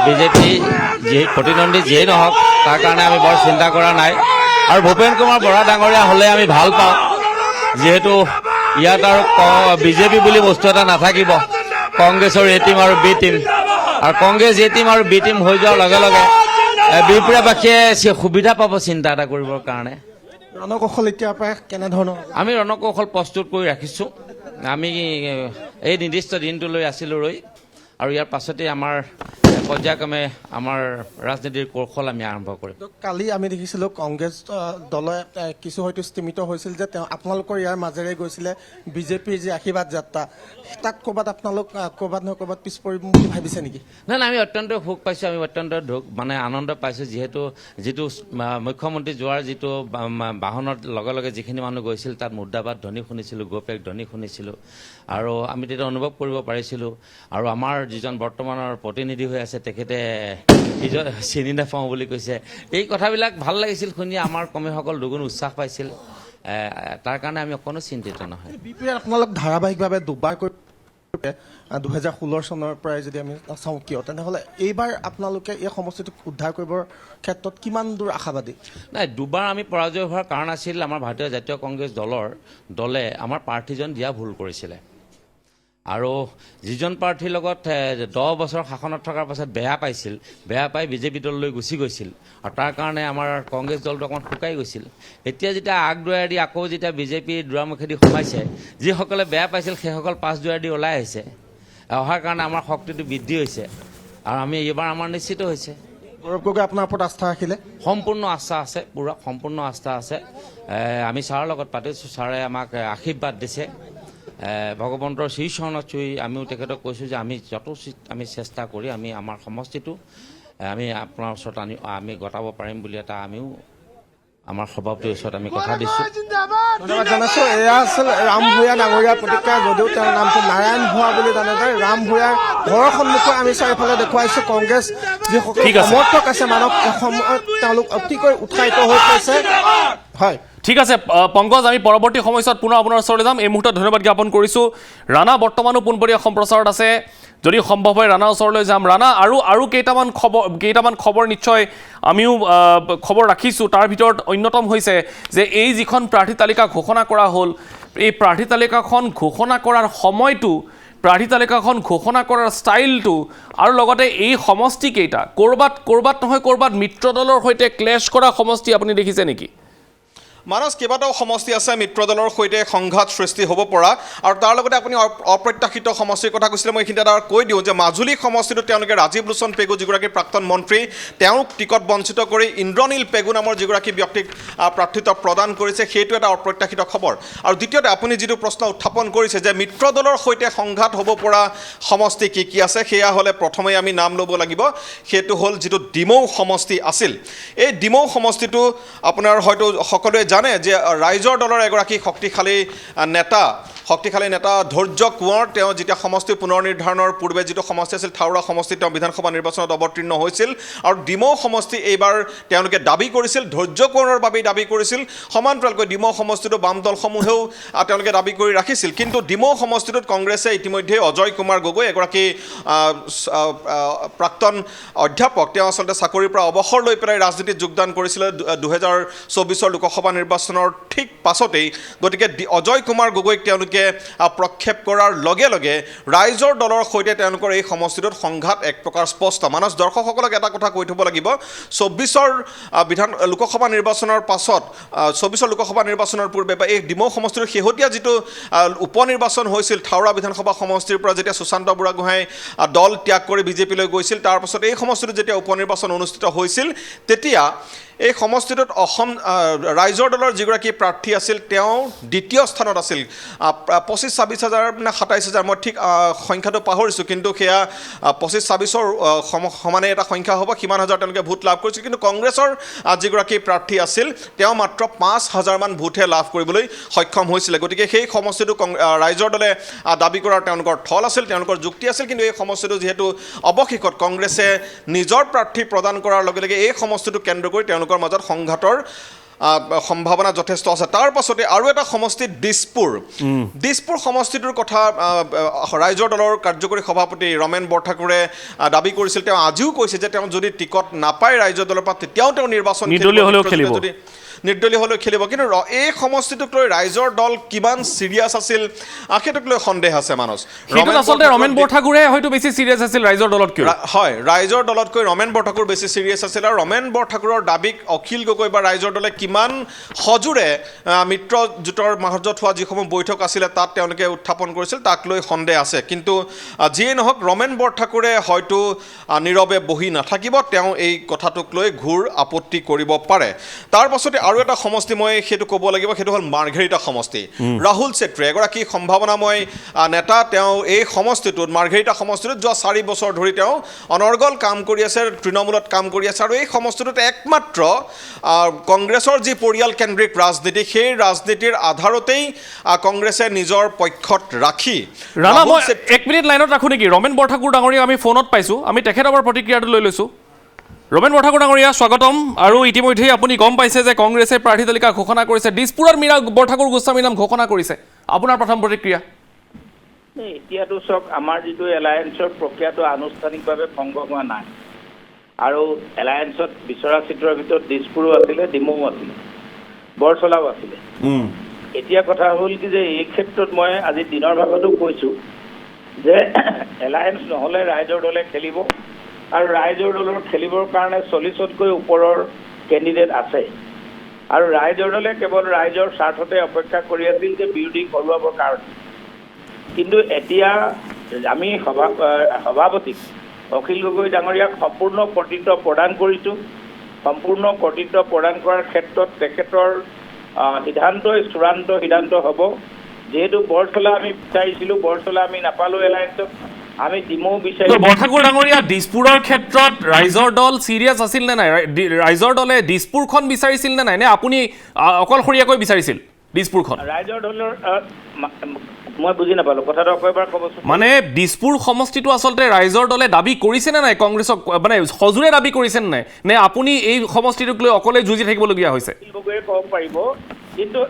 বিজেপি প্ৰতিদ্বন্দ্বী যিয়েই নহওক তাৰ কাৰণে আমি বৰ চিন্তা কৰা নাই আৰু ভূপেন কুমাৰ বৰা ডাঙৰীয়া হ'লে আমি ভাল পাওঁ যিহেতু ইয়াত আৰু বিজেপি বুলি বস্তু এটা নাথাকিব কংগ্ৰেছৰ এ টিম আৰু বি টিম আৰু কংগ্ৰেছ এ টিম আৰু বি টিম হৈ যোৱাৰ লগে লগে বিহপুৰীয়াবাসীয়ে সুবিধা পাব চিন্তা এটা কৰিবৰ কাৰণে ৰণকৌশল এতিয়াৰ পৰা কেনেধৰণৰ আমি ৰণকৌশল প্ৰস্তুত কৰি ৰাখিছোঁ আমি এই নিৰ্দিষ্ট দিনটোলৈ আছিলোঁ ৰৈ আৰু ইয়াৰ পাছতেই আমাৰ পৰ্যায়ক্ৰমে আমাৰ ৰাজনীতিৰ কৌশল আমি আৰম্ভ কৰিম কালি আমি দেখিছিলোঁ কংগ্ৰেছ দলে কিছু হয়তো স্তিমিত হৈছিল যে তেওঁ আপোনালোকৰ ইয়াৰ মাজেৰে গৈছিলে বিজেপিৰ যি আশীৰ্বাদ যাত্ৰা তাক ক'ৰবাত আপোনালোক ক'ৰবাত নহয় ক'ৰবাত পিছ পৰিম বুলি ভাবিছে নেকি নাই আমি অত্যন্ত সুখ পাইছোঁ আমি অত্যন্ত আনন্দ পাইছোঁ যিটো মুখ্যমন্ত্ৰী যোৱাৰ যিটো বাহনৰ লগে লগে যিখিনি মানুহ গৈছিল তাত মুৰ্দাবাদ ধ্বনি শুনিছিলোঁ গোপেক ধ্বনি শুনিছিলোঁ আৰু আমি তেতিয়া অনুভৱ কৰিব পাৰিছিলোঁ আৰু আমাৰ যিজন বৰ্তমানৰ প্ৰতিনিধি হৈ আছে তেখেতে নিজৰ চিনি নাপাওঁ বুলি কৈছে এই কথাবিলাক ভাল লাগিছিল শুনি আমাৰ কৰ্মীসকল দুগুণ উৎসাহ পাইছিল তাৰ কাৰণে আমি অকণো চিন্তিত নহয় বিপিআৰ আপোনালোক ধাৰাবাহিকভাৱে দুবাৰকৈ 2016 চনৰ পৰাই যদি আমি চাওঁ কিয় তেনেহ'লে এইবাৰ আপোনালোকে এই সমষ্টিটোক উদ্ধাৰ কৰিবৰ ক্ষেত্ৰত কিমান দূৰ আশাবাদী নাই দুবাৰ আমি পৰাজয় হোৱাৰ কাৰণ আছিল আমাৰ ভাৰতীয় জাতীয় কংগ্ৰেছ দলে আমাৰ প্ৰাৰ্থীজন দিয়া ভুল কৰিছিলে আৰু যিজন প্ৰাৰ্থীৰ লগত 10 বছৰ শাসনত থকাৰ পাছত বেয়া পাই বিজেপি দললৈ গুচি গৈছিল আৰু তাৰ কাৰণে আমাৰ কংগ্ৰেছ দলটো অকণমান শুকাই গৈছিল এতিয়া যেতিয়া আগদুৱাৰেদি দি আকৌ যেতিয়া বিজেপি দুৱাৰমুখেদি সোমাইছে যিসকলে বেয়া পাইছিল সেইসকল পাঁচ দুৱাৰেদি ওলাই আহিছে অহাৰ কাৰণে আমাৰ শক্তিটো বৃদ্ধি হৈছে আৰু আমি এইবাৰ আমাৰ নিশ্চিত হৈছে গৌৰৱ গগৈ আপোনাৰ ওপৰত আস্থা ৰাখিলে সম্পূৰ্ণ আস্থা আছে পুৰা সম্পূৰ্ণ আস্থা আছে আমি ছাৰৰ লগত পাতিছোঁ ছাৰে আমাক আশীৰ্বাদ দিছে ভগৱন্তৰ শ্ৰীচৰণত চুই আমিও তেখেতক কৈছোঁ যে আমি যথোচিত আমি চেষ্টা কৰি আমি আমাৰ সমষ্টিটো আমি আপোনাৰ ওচৰত আমি গতাব পাৰিম বুলি এটা আমিও আমাৰ সভাপতিৰ ওচৰত আমি কথা দিছোঁ। ধন্যবাদ জনাইছোঁ। এয়া আছিল ৰাম ভূঞা ডাঙৰীয়াৰ প্ৰতিক্ৰিয়া। যদিও তেওঁৰ নামটো নাৰায়ণ ভূঞা বুলি জানা যায়, ৰাম ভূঞাৰ ঘৰৰ সন্মুখত আমি চাৰিওফালে দেখুৱাইছোঁ কংগ্ৰেছ যিসকল সমৰ্থক আছে মানৱ অসমত তেওঁলোক অতিকৈ উৎসাহিত হৈ পৰিছে। হয়, ঠিক আছে পংকজ, আমি পৰৱৰ্তী সময়ছোৱাত পুনৰ আপোনাৰ ওচৰলৈ যাম। এই মুহূৰ্তত ধন্যবাদ জ্ঞাপন কৰিছোঁ। ৰাণা বৰ্তমানো পোনপৰীয়া সম্প্ৰচাৰত আছে, যদি সম্ভৱ হয় ৰাণাৰ ওচৰলৈ যাম। ৰাণা, আৰু কেইটামান খবৰ নিশ্চয় আমিও খবৰ ৰাখিছোঁ। তাৰ ভিতৰত অন্যতম হৈছে যে এই যিখন প্ৰাৰ্থী তালিকা ঘোষণা কৰা হ'ল, এই প্ৰাৰ্থী তালিকাখন ঘোষণা কৰাৰ সময়টো, প্ৰাৰ্থী তালিকাখন ঘোষণা কৰাৰ ষ্টাইলটো, আৰু লগতে এই সমষ্টিকেইটা ক'ৰবাত নহয় ক'ৰবাত মিত্ৰ দলৰ সৈতে ক্লেছ কৰা সমষ্টি আপুনি দেখিছে নেকি? মানস কেইবাটাও সমষ্টি আছে মিত্ৰ দলৰ সৈতে সংঘাত সৃষ্টি হ'ব পৰা, আৰু তাৰ লগতে আপুনি অপ্ৰত্যাশিত সমষ্টিৰ কথা কৈছিলে। মই এইখিনিতে এটা কৈ দিওঁ যে মাজুলী সমষ্টিটোত তেওঁলোকে ৰাজীৱ লোচন পেগু যিগৰাকী প্ৰাক্তন মন্ত্ৰী, তেওঁক টিকট বঞ্চিত কৰি ইন্দ্ৰনীল পেগু নামৰ যিগৰাকী ব্যক্তিক প্ৰাৰ্থিত্ব প্ৰদান কৰিছে, সেইটো এটা অপ্ৰত্যাশিত খবৰ। আৰু দ্বিতীয়তে আপুনি যিটো প্ৰশ্ন উত্থাপন কৰিছে যে মিত্ৰ দলৰ সৈতে সংঘাত হ'ব পৰা সমষ্টি কি কি আছে, সেয়া হ'লে প্ৰথমেই আমি নাম ল'ব লাগিব, সেইটো হ'ল যিটো ডিমৌ সমষ্টি আছিল। এই ডিমৌ সমষ্টিটো আপোনাৰ হয়তো সকলোৱে জানে যে ৰাইজৰ দলৰ এগৰাকী শক্তিশালী নেতা ধৈৰ্য কোঁৱৰ, তেওঁ যেতিয়া সমষ্টি পুনৰ নিৰ্ধাৰণৰ পূৰ্বে যিটো সমষ্টি আছিল থাওৰা সমষ্টি, তেওঁ বিধানসভা নিৰ্বাচনত অৱতীৰ্ণ হৈছিল। আৰু ডিমৌ সমষ্টি এইবাৰ তেওঁলোকে দাবী কৰিছিল, ধৈৰ্য কোঁৱৰৰ বাবেই দাবী কৰিছিল। সমান্তৰালকৈ ডিমৌ সমষ্টিটো বাম দলসমূহেও তেওঁলোকে দাবী কৰি ৰাখিছিল। কিন্তু ডিমৌ সমষ্টিটোত কংগ্ৰেছে ইতিমধ্যে অজয় কুমাৰ গগৈ, এগৰাকী প্ৰাক্তন অধ্যাপক, তেওঁ আচলতে চাকৰিৰ পৰা অৱসৰ লৈ পেলাই ৰাজনীতিত যোগদান কৰিছিলে 2024 লোকসভা নিৰ্বাচনৰ ঠিক পাছতেই। গতিকে অজয় কুমাৰ গগৈক তেওঁলোকে প্ৰক্ষেপ কৰাৰ লগে লগে ৰাইজৰ দলৰ সৈতে তেওঁলোকৰ এই সমষ্টিটোত সংঘাত এক প্ৰকাৰ স্পষ্ট। মানস দৰ্শকসকলক এটা কথা কৈ থ'ব লাগিব, 24 লোকসভা নিৰ্বাচনৰ পাছত, 24 লোকসভা নিৰ্বাচনৰ পূৰ্বে বা এই ডিমৌ সমষ্টিৰ শেহতীয়া যিটো উপ নিৰ্বাচন হৈছিল থাওৰা বিধানসভা সমষ্টিৰ পৰা, যেতিয়া সুশান্ত বুঢ়াগোহাঁই দল ত্যাগ কৰি বিজেপিলৈ গৈছিল, তাৰ পাছত এই সমষ্টিটোত যেতিয়া উপ নিৰ্বাচন অনুষ্ঠিত হৈছিল, তেতিয়া এই সমষ্টিটোত অসম ৰাইজৰ দলৰ যিগৰাকী প্ৰাৰ্থী আছিল তেওঁ দ্বিতীয় স্থানত আছিল, 25-26 হাজাৰ নে 27 হাজাৰ, মই ঠিক সংখ্যাটো পাহৰিছোঁ, কিন্তু সেয়া 25-26ৰ সমানে এটা সংখ্যা হ'ব, সিমান হাজাৰ তেওঁলোকে ভোট লাভ কৰিছিল। কিন্তু কংগ্ৰেছৰ যিগৰাকী প্ৰাৰ্থী আছিল তেওঁ মাত্ৰ 5,000 মান ভোটহে লাভ কৰিবলৈ সক্ষম হৈছিলে। গতিকে সেই সমষ্টিটো ৰাইজৰ দলে দাবী কৰাৰ তেওঁলোকৰ থল আছিল, তেওঁলোকৰ যুক্তি আছিল। কিন্তু এই সমষ্টিটো যিহেতু অৱশেষত কংগ্ৰেছে নিজৰ প্ৰাৰ্থী প্ৰদান কৰাৰ লগে লগে এই সমষ্টিটো কেন্দ্ৰ কৰি তেওঁলোকৰ মাজত সংঘাতৰ সম্ভাৱনা যথেষ্ট আছে। তাৰ পাছতে আৰু এটা সমষ্টি দিছপুৰ সমষ্টিটোৰ কথা ৰাইজৰ দলৰ কাৰ্যকৰী সভাপতি ৰমেন বৰঠাকুৰে দাবী কৰিছিল। তেওঁ আজিও কৈছে যে তেওঁ যদি টিকট নাপায় ৰাইজৰ দলৰ পৰা, তেতিয়াও তেওঁ নিৰ্বাচন নিৰ্দলীয় হ'লেও খেলিব। কিন্তু এই সমষ্টিটোক লৈ ৰাইজৰ দল কিমান চিৰিয়াছ আছিল সেইটোক লৈ সন্দেহ আছে। মানস আচলতে ৰমেন বৰঠাকুৰে হয়তো বেছি চিৰিয়াছ আছিল ৰাইজৰ দলতকৈ। হয়, ৰাইজৰ দলতকৈ ৰমেন বৰঠাকুৰ বেছি চিৰিয়াছ আছিল। আৰু ৰমেন বৰঠাকুৰৰ দাবীক অখিল গগৈ বা ৰাইজৰ দলে কিমান সজোৰে মিত্ৰজোঁটৰ মাজত হোৱা যিসমূহ বৈঠক আছিলে তাত তেওঁলোকে উত্থাপন কৰিছিল, তাক লৈ সন্দেহ আছে। কিন্তু যিয়েই নহওক ৰমেন বৰঠাকুৰে হয়তো নীৰৱে বহি নাথাকিব, তেওঁ এই কথাটোক লৈ ঘূৰ আপত্তি কৰিব পাৰে। তাৰ পাছতে আৰু এটা সমষ্টি মই সেইটো ক'ব লাগিব, সেইটো হ'ল মাৰ্ঘেৰিটা সমষ্টি। ৰাহুল চেত্ৰী এগৰাকী সম্ভাৱনাময় নেতা, তেওঁ এই সমষ্টিটোত মাৰ্ঘেৰিটা সমষ্টিটোত যোৱা 4 বছৰ ধৰি তেওঁ অনৰ্গল কাম কৰি আছে, তৃণমূলত কাম কৰি আছে। আৰু এই সমষ্টিটোত একমাত্ৰ কংগ্ৰেছৰ যি পৰিয়াল কেন্দ্ৰিক ৰাজনীতি, সেই ৰাজনীতিৰ আধাৰতেই কংগ্ৰেছে নিজৰ পক্ষত ৰাখি। ৰাণা, মই 1 মিনিট লাইনত ৰাখোঁ নেকি? ৰমেন বৰঠাকুৰ ডাঙৰীয়াক আমি ফোনত পাইছোঁ, আমি তেখেতৰ প্ৰতিক্ৰিয়াটো লৈ লৈছোঁ। ৰমেন বৰঠাকুৰ ডাঙৰীয়া, স্বাগতম। আৰু ইতিমধ্যেই আপুনি গম পাইছে যে কংগ্ৰেছে প্ৰাৰ্থী তালিকা ঘোষণা কৰিছে, দিছপুৰত মীৰা বৰঠাকুৰ গোস্বামীৰ নাম ঘোষণা কৰিছে। আপোনাৰ প্ৰথম প্ৰতিক্ৰিয়া? এতিয়াতো চাওক, আমাৰ যিটো এলায়েন্সৰ প্ৰক্ৰিয়াটো আনুষ্ঠানিকভাৱে ভংগ হোৱা নাই। আৰু এলায়েন্সত বিচৰা চিটৰ ভিতৰত দিছপুৰো আছিলে, ডিমৌ আছিলে, বৰচলাও আছিলে। এতিয়া কথা হ'ল কি যে এই ক্ষেত্ৰত মই আজি দিনৰ ভাগতো কৈছোঁ যে এলায়েন্স নহ'লে ৰাইজৰ দলে খেলিব, আৰু ৰাইজৰ দলৰ খেলিবৰ কাৰণে 40তকৈ ওপৰৰ কেণ্ডিডেট আছে। আৰু ৰাইজৰ দলে কেৱল ৰাইজৰ স্বাৰ্থতে অপেক্ষা কৰি আছিল যে বিৰোধী হৰুৱাবৰ কাৰণে। কিন্তু এতিয়া আমি সভাপতিক অখিল গগৈ ডাঙৰীয়াক সম্পূৰ্ণ কৰ্তৃত্ব প্ৰদান কৰিছোঁ। সম্পূৰ্ণ কৰ্তৃত্ব প্ৰদান কৰাৰ ক্ষেত্ৰত তেখেতৰ সিদ্ধান্তই চূড়ান্ত সিদ্ধান্ত হ'ব। যিহেতু বৰচলা আমি বিচাৰিছিলোঁ, বৰচলা আমি নাপালোঁ এলায়েন্সত, আমি ডিমৌ বিচাৰি বৰঠাকুৰ ডাঙৰীয়া দিছপুৰৰ ক্ষেত্ৰত ৰাইজৰ দল চিৰিয়াছ আছিল নে নাই ৰাইজৰ দলে দিছপুৰখন বিচাৰিছিল নে নাই নে আপুনি অকলশৰীয়াকৈ বিচাৰিছিল দিছপুৰখন ৰাইজৰ দলৰ মই বুজি নাপালো কথাটো আকৌ এবাৰ ক'বচোন মানে দিছপুৰ সমষ্টিটো আচলতে ৰাইজৰ দলে দাবী কৰিছে নে নাই কংগ্ৰেছক মানে সজোৰে দাবী কৰিছে নে নাই নে আপুনি এই সমষ্টিটোক লৈ অকলে যুঁজি থাকিবলগীয়া হৈছে গগৈয়ে ক'ব পাৰিব কিন্তু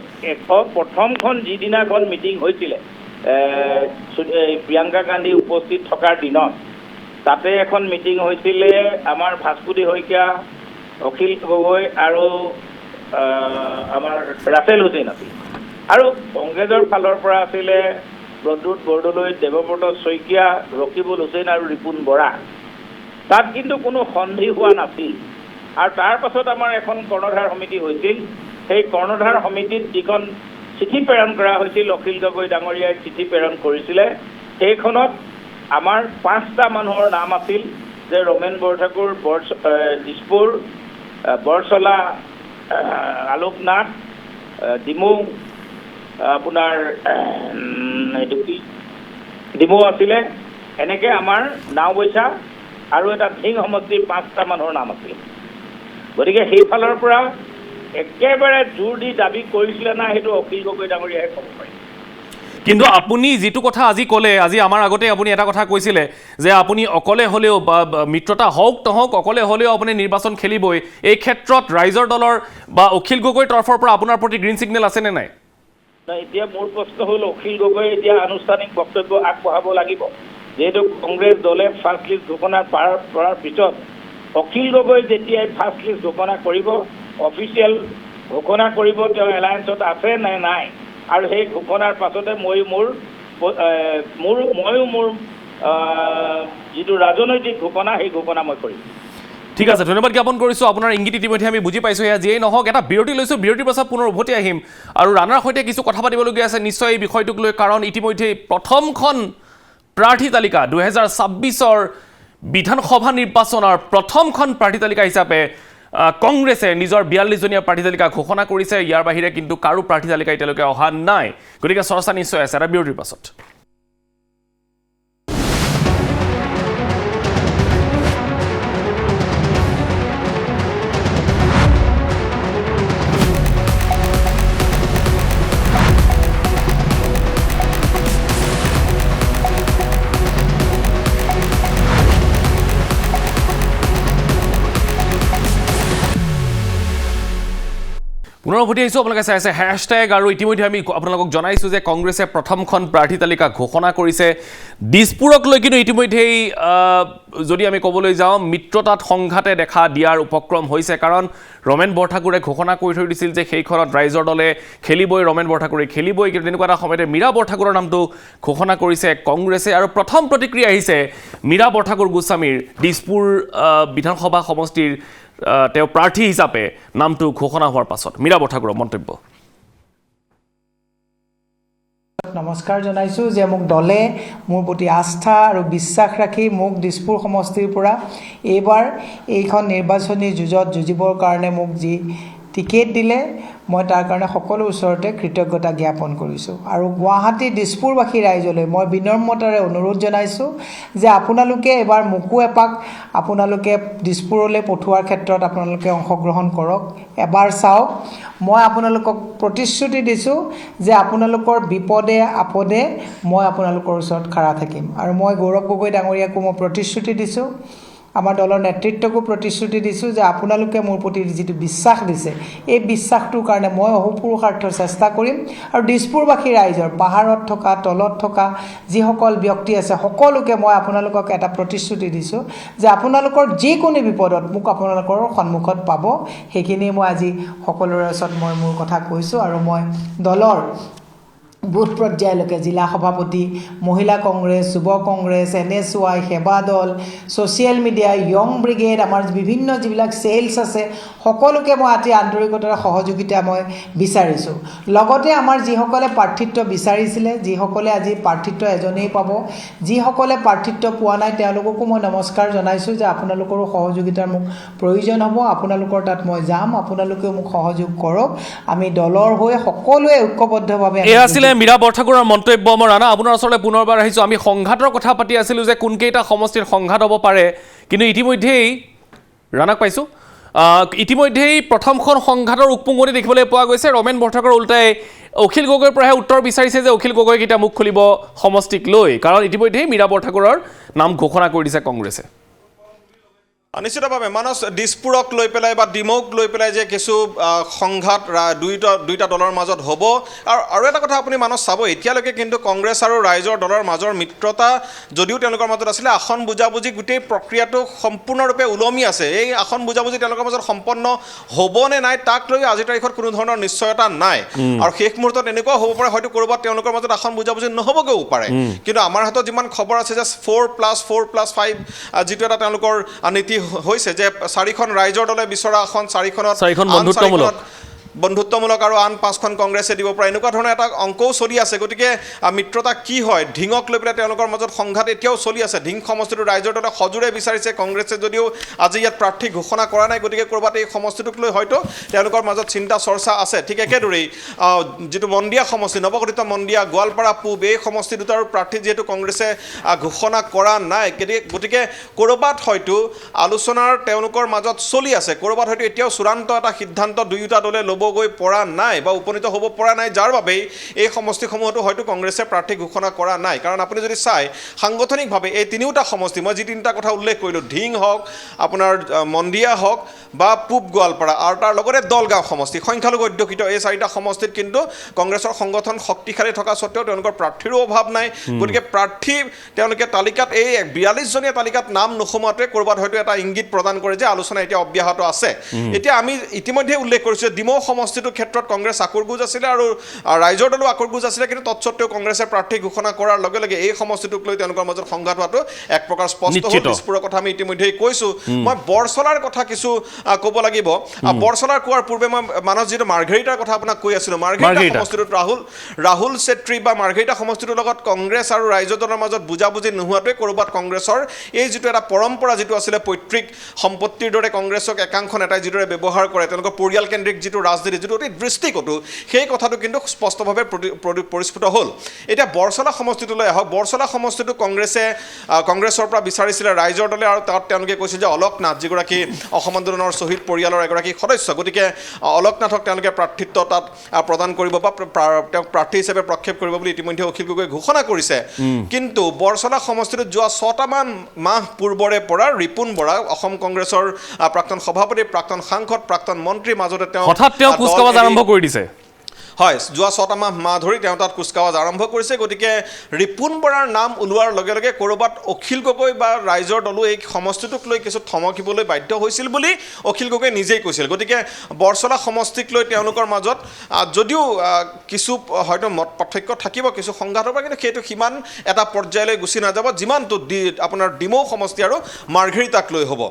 প্ৰথমখন যিদিনাখন মিটিং হৈছিলে প্ৰিয়ংকা গান্ধী উপস্থিত থকাৰ দিনত তাতে এখন মিটিং হৈছিলে আমাৰ ভাস্কুতি শইকীয়া অখিল গগৈ আৰু আমাৰ ৰাফেল হুছেইন আছিল আৰু কংগ্ৰেছৰ ফালৰ পৰা আছিলে প্ৰদ্যুৎ বৰদলৈ দেৱব্ৰত শইকীয়া ৰকিবুল হুছেইন আৰু ৰিপুণ বৰা তাত কিন্তু কোনো সন্ধি হোৱা নাছিল আৰু তাৰ পাছত আমাৰ এখন কৰ্ণধাৰ সমিতি হৈছিল সেই কৰ্ণধাৰ সমিতিত যিখন চিঠি প্ৰেৰণ কৰা হৈছিল অখিল গগৈ ডাঙৰীয়াই চিঠি প্ৰেৰণ কৰিছিলে সেইখনত আমাৰ 5টা মানুহৰ নাম আছিল যে ৰমেন বৰঠাকুৰ দিছপুৰ বৰচলা আলোকনাথ ডিমৌ আপোনাৰ এইটো কি ডিমৌ আছিলে এনেকৈ আমাৰ নাওবৈচা আৰু এটা ধিং সমষ্টিৰ 5টা মানুহৰ নাম আছিল গতিকে সেইফালৰ পৰা একেবাৰে জোৰ দি দাবী কৰিছিলে না সেইটো অখিল গগৈ ডাঙৰীয়াই ক'ব পাৰি কিন্তু আপুনি যিটো কথা আজি ক'লে আজি আমাৰ আগতে আপুনি এটা কথা কৈছিলে যে আপুনি অকলে হ'লেও বা মিত্ৰতা হওক নহওক অকলে হ'লেও আপুনি নিৰ্বাচন খেলিবই এই ক্ষেত্ৰত ৰাইজৰ দলৰ বা অখিল গগৈৰ তৰফৰ পৰা আপোনাৰ প্ৰতি গ্ৰীণ ছিগনেল আছেনে নাই এতিয়া মোৰ প্ৰশ্ন হ'ল অখিল গগৈ এতিয়া আনুষ্ঠানিক বক্তব্য আগবঢ়াব লাগিব যিহেতু কংগ্ৰেছ দলে ফাৰ্ষ্ট লিষ্ট ঘোষণা কৰাৰ পিছত অখিল গগৈ যেতিয়াই ফাৰ্ষ্ট লিষ্ট ঘোষণা কৰিব অফিচিয়েল ঘোষণা কৰিব তেওঁ এলায়েন্সত আছে নে নাই আৰু সেই ঘোষণাৰ পাছতে ময়ো মোৰ যিটো ৰাজনৈতিক ঘোষণা সেই ঘোষণা মই কৰিম ঠিক আছে ধন্যবাদ জ্ঞাপন কৰিছোঁ আপোনাৰ ইংগিত ইতিমধ্যে আমি বুজি পাইছোঁ এয়া যিয়েই নহওক এটা বিৰতি লৈছোঁ বিৰতিৰ পাছত পুনৰ উভতি আহিম আৰু ৰাণাৰ সৈতে কিছু কথা পাতিবলগীয়া আছে নিশ্চয় এই বিষয়টোক লৈ কাৰণ ইতিমধ্যে প্ৰথমখন প্ৰাৰ্থী তালিকা 2026ৰ বিধানসভা নিৰ্বাচনৰ প্ৰথমখন প্ৰাৰ্থী তালিকা হিচাপে কংগ্ৰেছে নিজৰ 42জনীয়া প্ৰাৰ্থী তালিকা ঘোষণা কৰিছে ইয়াৰ বাহিৰে কিন্তু কাৰো প্ৰাৰ্থী তালিকা এতিয়ালৈকে অহা নাই গতিকে চৰ্চা নিশ্চয় আছে এটা বিৰতিৰ পাছত পুনৰ উভতি আহিছোঁ আপোনালোকে চাই আছে হেশ্বটেগ আৰু ইতিমধ্যে আমি আপোনালোকক জনাইছোঁ যে কংগ্ৰেছে প্ৰথমখন প্ৰাৰ্থী তালিকা ঘোষণা কৰিছে দিছপুৰক লৈ কিন্তু ইতিমধ্যেই যদি আমি ক'বলৈ যাওঁ মিত্ৰতাত সংঘাতে দেখা দিয়াৰ উপক্ৰম হৈছে কাৰণ ৰমেন বৰঠাকুৰে ঘোষণা কৰি থৈ দিছিল যে সেইখনত ৰাইজৰ দলে খেলিবই ৰমেন বৰঠাকুৰে খেলিবই কিন্তু তেনেকুৱা এটা সময়তে মীৰা বৰঠাকুৰৰ নামটো ঘোষণা কৰিছে কংগ্ৰেছে আৰু প্ৰথম প্ৰতিক্ৰিয়া আহিছে মীৰা বৰঠাকুৰ গোস্বামীৰ দিছপুৰ বিধানসভা সমষ্টিৰ তেওঁ প্ৰাৰ্থী হিচাপে নামটো ঘোষণা হোৱাৰ পাছত মীৰা বৰঠাকুৰৰ মন্তব্য নমস্কাৰ জনাইছোঁ যে মোক দলে মোৰ প্ৰতি আস্থা আৰু বিশ্বাস ৰাখি মোক দিছপুৰ সমষ্টিৰ পৰা এইবাৰ এইখন নিৰ্বাচনী যুঁজত যুঁজিবৰ কাৰণে মোক যি টিকেট দিলে মই তাৰ কাৰণে সকলো ওচৰতে কৃতজ্ঞতা জ্ঞাপন কৰিছোঁ আৰু গুৱাহাটী দিছপুৰবাসী ৰাইজলৈ মই বিনম্ৰতাৰে অনুৰোধ জনাইছোঁ যে আপোনালোকে এবাৰ মোকো এপাক আপোনালোকে দিছপুৰলৈ পঠোৱাৰ ক্ষেত্ৰত আপোনালোকে অংশগ্ৰহণ কৰক এবাৰ চাওক মই আপোনালোকক প্ৰতিশ্ৰুতি দিছোঁ যে আপোনালোকৰ বিপদে আপদে মই আপোনালোকৰ ওচৰত খাৰা থাকিম আৰু মই গৌৰৱ গগৈ ডাঙৰীয়াকো মই প্ৰতিশ্ৰুতি দিছোঁ আমাৰ দলৰ নেতৃত্বকো প্ৰতিশ্ৰুতি দিছোঁ যে আপোনালোকে মোৰ প্ৰতি যিটো বিশ্বাস দিছে এই বিশ্বাসটোৰ কাৰণে মই অহোপুৰুষাৰ্থ চেষ্টা কৰিম আৰু দিছপুৰবাসী ৰাইজৰ পাহাৰত থকা তলত থকা যিসকল ব্যক্তি আছে সকলোকে মই আপোনালোকক এটা প্ৰতিশ্ৰুতি দিছোঁ যে আপোনালোকৰ যিকোনো বিপদত মোক আপোনালোকৰ সন্মুখত পাব সেইখিনি মই আজি সকলোৰে ওচৰত মই মোৰ কথা কৈছোঁ আৰু মই দলৰ বুথ পৰ্যায়লৈকে জিলা সভাপতি মহিলা কংগ্ৰেছ যুৱ কংগ্ৰেছ NSY সেৱা দল ছ'চিয়েল মিডিয়া য়ং ব্ৰিগেড আমাৰ বিভিন্ন যিবিলাক চেলছ আছে সকলোকে মই অতি আন্তৰিকতাৰে সহযোগিতা মই বিচাৰিছোঁ লগতে আমাৰ যিসকলে প্ৰাৰ্থিত্ব বিচাৰিছিলে যিসকলে আজি প্ৰাৰ্থিত্ব এজনেই পাব যিসকলে প্ৰাৰ্থিত্ব পোৱা নাই তেওঁলোককো মই নমস্কাৰ জনাইছোঁ যে আপোনালোকৰো সহযোগিতাৰ মোক প্ৰয়োজন হ'ব আপোনালোকৰ তাত মই যাম আপোনালোকেও মোক সহযোগ কৰক আমি দলৰ হৈ সকলোৱে ঐক্যবদ্ধভাৱে এই আছিলে মীৰা বৰঠাকুৰৰ মন্তব্য মই ৰাণা আপোনাৰ ওচৰলৈ পুনৰবাৰ আহিছোঁ আমি সংঘাতৰ কথা পাতি আছিলোঁ যে কোনকেইটা সমষ্টিৰ সংঘাত হ'ব পাৰে কিন্তু ইতিমধ্যেই ৰাণাক পাইছোঁ ইতিমধ্যেই প্ৰথমখন সংঘাতৰ উকমুঙনি দেখিবলৈ পোৱা গৈছে ৰমেন বৰঠাকুৰ উল্টাই অখিল গগৈৰ পৰাহে উত্তৰ বিচাৰিছে যে অখিল গগৈ কেতিয়া মুখ খুলিব সমষ্টিক লৈ কাৰণ ইতিমধ্যেই মীৰা বৰঠাকুৰৰ নাম ঘোষণা কৰি দিছে কংগ্ৰেছে নিশ্চিতভাৱে মানস দিছপুৰক লৈ পেলাই বা ডিমৌক লৈ পেলাই যে কিছু সংঘাত দুইটা দলৰ মাজত হ'ব আৰু এটা কথা আপুনি মানস চাব এতিয়ালৈকে কিন্তু কংগ্ৰেছ আৰু ৰাইজৰ দলৰ মাজৰ মিত্ৰতা যদিও তেওঁলোকৰ মাজত আছিলে আসন বুজাবুজি গোটেই প্ৰক্ৰিয়াটো সম্পূৰ্ণৰূপে ওলমি আছে এই আসন বুজাবুজি তেওঁলোকৰ মাজত সম্পন্ন হ'ব নে নাই তাক লৈ আজিৰ তাৰিখত কোনো ধৰণৰ নিশ্চয়তা নাই আৰু শেষ মুহূৰ্তত এনেকুৱাও হ'ব পাৰে হয়তো ক'ৰবাত তেওঁলোকৰ মাজত আসন বুজাবুজি নহ'বগৈও পাৰে কিন্তু আমাৰ হাতত যিমান খবৰ আছে যে 4+4+5 যিটো এটা তেওঁলোকৰ নীতি হৈছে যে 4খন ৰাইজৰ দলে বিচৰা আসন 4খনত বন্ধুত্বমূলক আৰু আন 5খন কংগ্ৰেছে দিব পাৰে এনেকুৱা ধৰণৰ এটা অংকও চলি আছে গতিকে মিত্ৰতা কি হয় ঢিঙক লৈ পেলাই তেওঁলোকৰ মাজত সংঘাত এতিয়াও চলি আছে ঢিং সমষ্টিটো ৰাইজৰ দলে সজোৰে বিচাৰিছে কংগ্ৰেছে যদিও আজি ইয়াত প্ৰাৰ্থী ঘোষণা কৰা নাই গতিকে ক'ৰবাত এই সমষ্টিটোক লৈ হয়তো তেওঁলোকৰ মাজত চিন্তা চৰ্চা আছে ঠিক একেদৰেই যিটো মন্দিয়া সমষ্টি নৱগঠিত মন্দিয়া গোৱালপাৰা পূব এই সমষ্টি দুটাৰ প্ৰাৰ্থী যিহেতু কংগ্ৰেছে ঘোষণা কৰা নাই গতিকে ক'ৰবাত হয়তো আলোচনাৰ তেওঁলোকৰ মাজত চলি আছে ক'ৰবাত হয়তো এতিয়াও চূড়ান্ত এটা সিদ্ধান্ত দুয়োটা দলে ল'বগৈ পৰা নাই বা উপনীত হ'ব পৰা নাই যাৰ বাবেই এই সমষ্টিসমূহতো হয়তো কংগ্ৰেছে প্ৰাৰ্থী ঘোষণা কৰা নাই কাৰণ আপুনি যদি চাই সাংগঠনিকভাৱে এই তিনিওটা সমষ্টি মই যি তিনিটা কথা উল্লেখ কৰিলোঁ ঢিং হওক আপোনাৰ মন্দিয়া হওক বা পূব গোৱালপাৰা আৰু তাৰ লগতে দলগাঁও সমষ্টি সংখ্যালঘু অধ্যুষিত এই 4টা সমষ্টিত কিন্তু কংগ্ৰেছৰ সংগঠন শক্তিশালী থকা স্বত্তেও তেওঁলোকৰ প্ৰাৰ্থীৰো অভাৱ নাই গতিকে প্ৰাৰ্থী তেওঁলোকে তালিকাত এই 42জনীয়া তালিকাত নাম নোসোমোৱাটোৱে ক'ৰবাত হয়তো এটা ইংগিত প্ৰদান কৰে যে আলোচনা এতিয়া অব্যাহত আছে এতিয়া আমি ইতিমধ্যে উল্লেখ কৰিছোঁ ডিমৌ সমষ্টিটোৰ ক্ষেত্ৰত কংগ্ৰেছ আকুৰগুজ আছিলে আৰু ৰাইজৰ দলো আকুৰগুজ আছিলে কিন্তু তৎসত্ত্বেও কংগ্ৰেছে প্ৰাৰ্থী ঘোষণা কৰাৰ লগে লগে এই সমষ্টিটোক লৈ তেওঁলোকৰ মাজত সংঘাত হোৱাটো এক প্ৰকাৰ স্পষ্ট হ'ল দিছপুৰৰ কথা আমি ইতিমধ্যেই কৈছোঁ মই বৰচলাৰ কথা কিছু ক'ব লাগিব বৰচলাৰ কোৱাৰ পূৰ্বে মই মানস যিটো মাৰ্ঘেৰিটাৰ কথা আপোনাক কৈ আছিলোঁ মাৰ্ঘেৰিটা সমষ্টিটোত ৰাহুল চেত্ৰী বা মাৰ্ঘেৰিটা সমষ্টিটোৰ লগত কংগ্ৰেছ আৰু ৰাইজৰ দলৰ মাজত বুজাবুজি নোহোৱাটোৱে ক'ৰবাত কংগ্ৰেছৰ এই যিটো এটা পৰম্পৰা যিটো আছিলে পৈতৃক সম্পত্তিৰ দৰে কংগ্ৰেছক একাংশ নেতাই যিদৰে ব্যৱহাৰ কৰে তেওঁলোকৰ পৰিয়ালকেন্দ্ৰিক যিটো ৰাজনীতি যিটো অতি দৃষ্টিকটু সেই কথাটো কিন্তু স্পষ্টভাৱে পৰিস্ফুট হ'ল এতিয়া বৰচলা সমষ্টিটোলৈ আহক বৰচলা সমষ্টিটো কংগ্ৰেছৰ পৰা বিচাৰিছিলে ৰাইজৰ দলে আৰু তাত তেওঁলোকে কৈছিল যে অলকনাথ যিগৰাকী অসম আন্দোলনৰ শ্বহীদ পৰিয়ালৰ এগৰাকী সদস্য গতিকে অলকনাথক তেওঁলোকে প্ৰাৰ্থিত্ব তাত প্ৰদান কৰিব বা তেওঁক প্ৰাৰ্থী হিচাপে প্ৰক্ষেপ কৰিব বুলি ইতিমধ্যে অখিল গগৈয়ে ঘোষণা কৰিছে কিন্তু বৰচলা সমষ্টিটোত যোৱা 6টামান মাহ পূৰ্বৰে পৰা ৰিপুন বৰা অসম কংগ্ৰেছৰ প্ৰাক্তন সভাপতি প্ৰাক্তন সাংসদ প্ৰাক্তন মন্ত্ৰীৰ মাজতে তেওঁ কুচকাৱাজ আৰম্ভ কৰি দিছে হয় যোৱা 6টা মাহ ধৰি তেওঁ তাত কুচকাৱাজ আৰম্ভ কৰিছে গতিকে ৰিপুন বৰাৰ নাম ওলোৱাৰ লগে লগে ক'ৰবাত অখিল গগৈ বা ৰাইজৰ দলো এই সমষ্টিটোক লৈ কিছু থমকিবলৈ বাধ্য হৈছিল বুলি অখিল গগৈ নিজেই কৈছিল গতিকে বৰচলা সমষ্টিক লৈ তেওঁলোকৰ মাজত যদিও কিছু হয়তো মত পাৰ্থক্য থাকিব কিছু সংঘাত হ'ব কিন্তু সেইটো সিমান এটা পৰ্যায়লৈ গুচি নাযাব যিমানটো আপোনাৰ ডিমৌ সমষ্টি আৰু মাৰ্ঘেৰিটাক লৈ হ'ব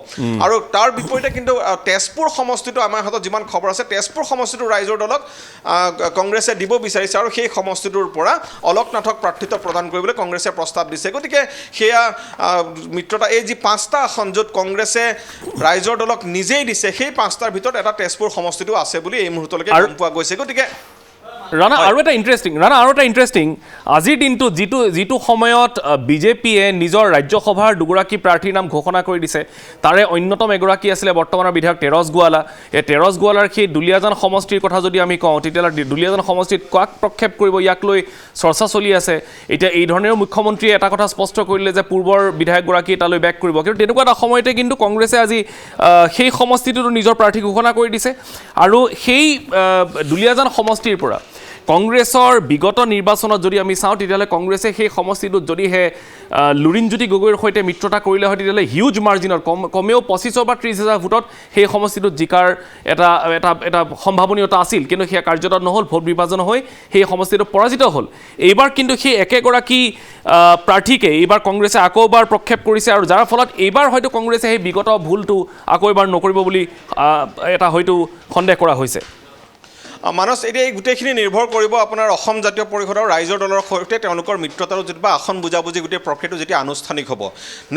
আৰু তাৰ বিপৰীতে কিন্তু তেজপুৰ সমষ্টিটো আমাৰ হাতত যিমান খবৰ আছে তেজপুৰ সমষ্টিটো ৰাইজৰ দলক কংগ্ৰেছে দিব বিচাৰিছে আৰু সেই সমষ্টিটোৰ পৰা অলকনাথক প্ৰাৰ্থিত্ব প্ৰদান কৰিবলৈ কংগ্ৰেছে প্ৰস্তাৱ দিছে গতিকে সেয়া মিত্ৰতা এই যি 5টা আসন য'ত কংগ্ৰেছে ৰাইজৰ দলক নিজেই দিছে সেই 5টাৰ ভিতৰত এটা তেজপুৰ সমষ্টিটো আছে বুলি এই মুহূৰ্তলৈকে গম পোৱা গৈছে গতিকে ৰাণা আৰু এটা ইণ্টাৰেষ্টিং আজিৰ দিনটো যিটো সময়ত বিজেপিয়ে নিজৰ ৰাজ্যসভাৰ দুগৰাকী প্ৰাৰ্থীৰ নাম ঘোষণা কৰি দিছে তাৰে অন্যতম এগৰাকী আছিলে বৰ্তমানৰ বিধায়ক তেৰছ গোৱালা এই তেৰছ গোৱালাৰ সেই দুলীয়াজান সমষ্টিৰ কথা যদি আমি কওঁ তেতিয়াহ'লে দুলীয়াজান সমষ্টিত কাক প্ৰক্ষেপ কৰিব ইয়াক লৈ চৰ্চা চলি আছে এতিয়া এই ধৰণেও মুখ্যমন্ত্ৰীয়ে এটা কথা স্পষ্ট কৰিলে যে পূৰ্বৰ বিধায়কগৰাকী তালৈ বেক কৰিব কিন্তু তেনেকুৱা এটা সময়তে কিন্তু কংগ্ৰেছে আজি সেই সমষ্টিটোতো নিজৰ প্ৰাৰ্থী ঘোষণা কৰি দিছে আৰু সেই দুলীয়াজান সমষ্টিৰ পৰা কংগ্ৰেছৰ বিগত নিৰ্বাচনত যদি আমি চাওঁ তেতিয়াহ'লে কংগ্ৰেছে সেই সমষ্টিটোত যদিহে লুৰিণজ্যোতি গগৈৰ সৈতে মিত্ৰতা কৰিলে হয় তেতিয়াহ'লে হিউজ মাৰ্জিনত কমেও 25 বা 30,000 ভোটত সেই সমষ্টিটোত জিকাৰ এটা সম্ভাৱনীয়তা আছিল কিন্তু সেয়া কাৰ্যত নহ'ল ভোট বিভাজন হৈ সেই সমষ্টিটো পৰাজিত হ'ল এইবাৰ কিন্তু সেই একেগৰাকী প্ৰাৰ্থীকে এইবাৰ কংগ্ৰেছে আকৌ এবাৰ প্ৰক্ষেপ কৰিছে আৰু যাৰ ফলত এইবাৰ হয়তো কংগ্ৰেছে সেই বিগত ভুলটো আকৌ এবাৰ নকৰিব বুলি এটা হয়তো সন্দেহ কৰা হৈছে মানস এতিয়া এই গোটেইখিনি নিৰ্ভৰ কৰিব আপোনাৰ অসম জাতীয় পৰিষদৰ ৰাইজৰ দলৰ সৈতে তেওঁলোকৰ মিত্ৰতাৰ বা আসন বুজাবুজি গোটেই প্ৰক্ৰিয়াটো যেতিয়া আনুষ্ঠানিক হ'ব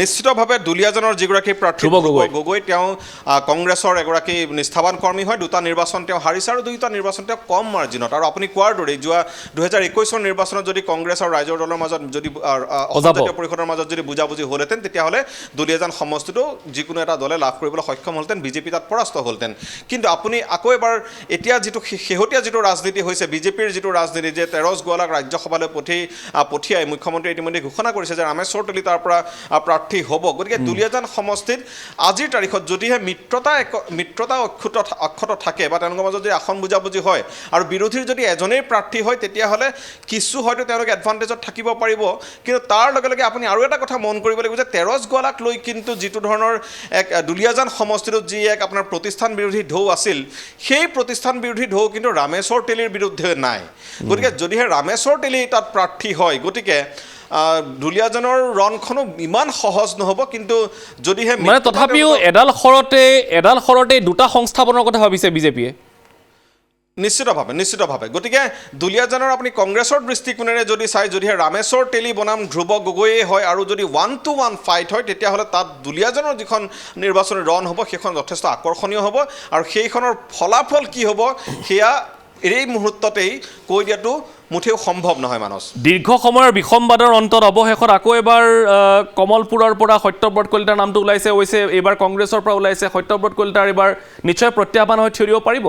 নিশ্চিতভাৱে দুলীয়াজনৰ যিগৰাকী প্ৰাৰ্থী ধ্ৰুৱ গগৈ তেওঁ কংগ্ৰেছৰ এগৰাকী নিষ্ঠাৱান কৰ্মী হয় দুটা নিৰ্বাচন তেওঁ হাৰিছে আৰু দুয়োটা নিৰ্বাচন তেওঁ কম মাৰ্জিনত আৰু আপুনি কোৱাৰ দৰে যোৱা 2021 নিৰ্বাচনত যদি কংগ্ৰেছ আৰু ৰাইজৰ দলৰ মাজত যদি অসম জাতীয় পৰিষদৰ মাজত যদি বুজাবুজি হ'লহেঁতেন তেতিয়াহ'লে দুলীয়াজান সমষ্টিটো যিকোনো এটা দলে লাভ কৰিবলৈ সক্ষম হ'লহেঁতেন বিজেপি তাত পৰাস্ত হ'লহেঁতেন কিন্তু আপুনি আকৌ এবাৰ এতিয়া যিটো শেহতীয়া যিটো ৰাজনীতি হৈছে বিজেপিৰ যিটো ৰাজনীতি যে তেৰছ গোৱালাক ৰাজ্যসভালৈ পঠিয়াই মুখ্যমন্ত্ৰীয়ে ইতিমধ্যে ঘোষণা কৰিছে যে ৰামেশ্বৰ তেলী তাৰ পৰা প্ৰাৰ্থী হ'ব গতিকে দুলীয়াজান সমষ্টিত আজিৰ তাৰিখত যদিহে মিত্ৰতা অক্ষত থাকে বা তেওঁলোকৰ মাজত যদি আসন বুজাবুজি হয় আৰু বিৰোধীৰ যদি এজনেই প্ৰাৰ্থী হয় তেতিয়াহ'লে কিছু হয়তো তেওঁলোকে এডভান্টেজত থাকিব পাৰিব কিন্তু তাৰ লগে লগে আপুনি আৰু এটা কথা মন কৰিব লাগিব যে তেৰছ গোৱালাক লৈ কিন্তু যিটো ধৰণৰ এক দুলীয়াজান সমষ্টিটোত যি এক আপোনাৰ প্ৰতিষ্ঠান বিৰোধী ঢৌ আছিল সেই প্ৰতিষ্ঠান বিৰোধী ঢৌ কিন্তু ৰামেশ্বৰ তেলীৰ বিৰুদ্ধে নাই গতিকে যদিহে ৰামেশ্বৰ তেলী তাত প্ৰাৰ্থী হয় গতিকে দুলীয়াজনৰ ৰণখনো ইমান সহজ নহ'ব কিন্তু যদিহে মানে তথাপিও এডাল খৰতে দুটা সংস্থাপনৰ কথা ভাবিছে বিজেপিয়ে নিশ্চিতভাৱে গতিকে দুলীয়াজানৰ আপুনি কংগ্ৰেছৰ দৃষ্টিকোণেৰে যদি চাই যদিহে ৰামেশ্বৰ তেলী বনাম ধ্ৰুৱ গগৈয়ে হয় আৰু যদি 1-to-1 ফাইট হয় তেতিয়াহ'লে তাত দুলীয়াজানৰ যিখন নিৰ্বাচনী ৰণ হ'ব সেইখন যথেষ্ট আকৰ্ষণীয় হ'ব আৰু সেইখনৰ ফলাফল কি হ'ব সেয়া এই মুহূৰ্ততেই কৈ দিয়াটো মুঠেও সম্ভৱ নহয় মানস দীৰ্ঘ সময়ৰ বিসম্বাদৰ অন্তত অৱশেষত আকৌ এবাৰ কমলপুৰৰ পৰা সত্যব্ৰত কলিতাৰ নামটো ওলাইছে এইবাৰ কংগ্ৰেছৰ পৰা ওলাইছে সত্যব্ৰত কলিতাৰ এইবাৰ নিশ্চয় প্ৰত্যাহ্বান হৈ থিয় দিব পাৰিব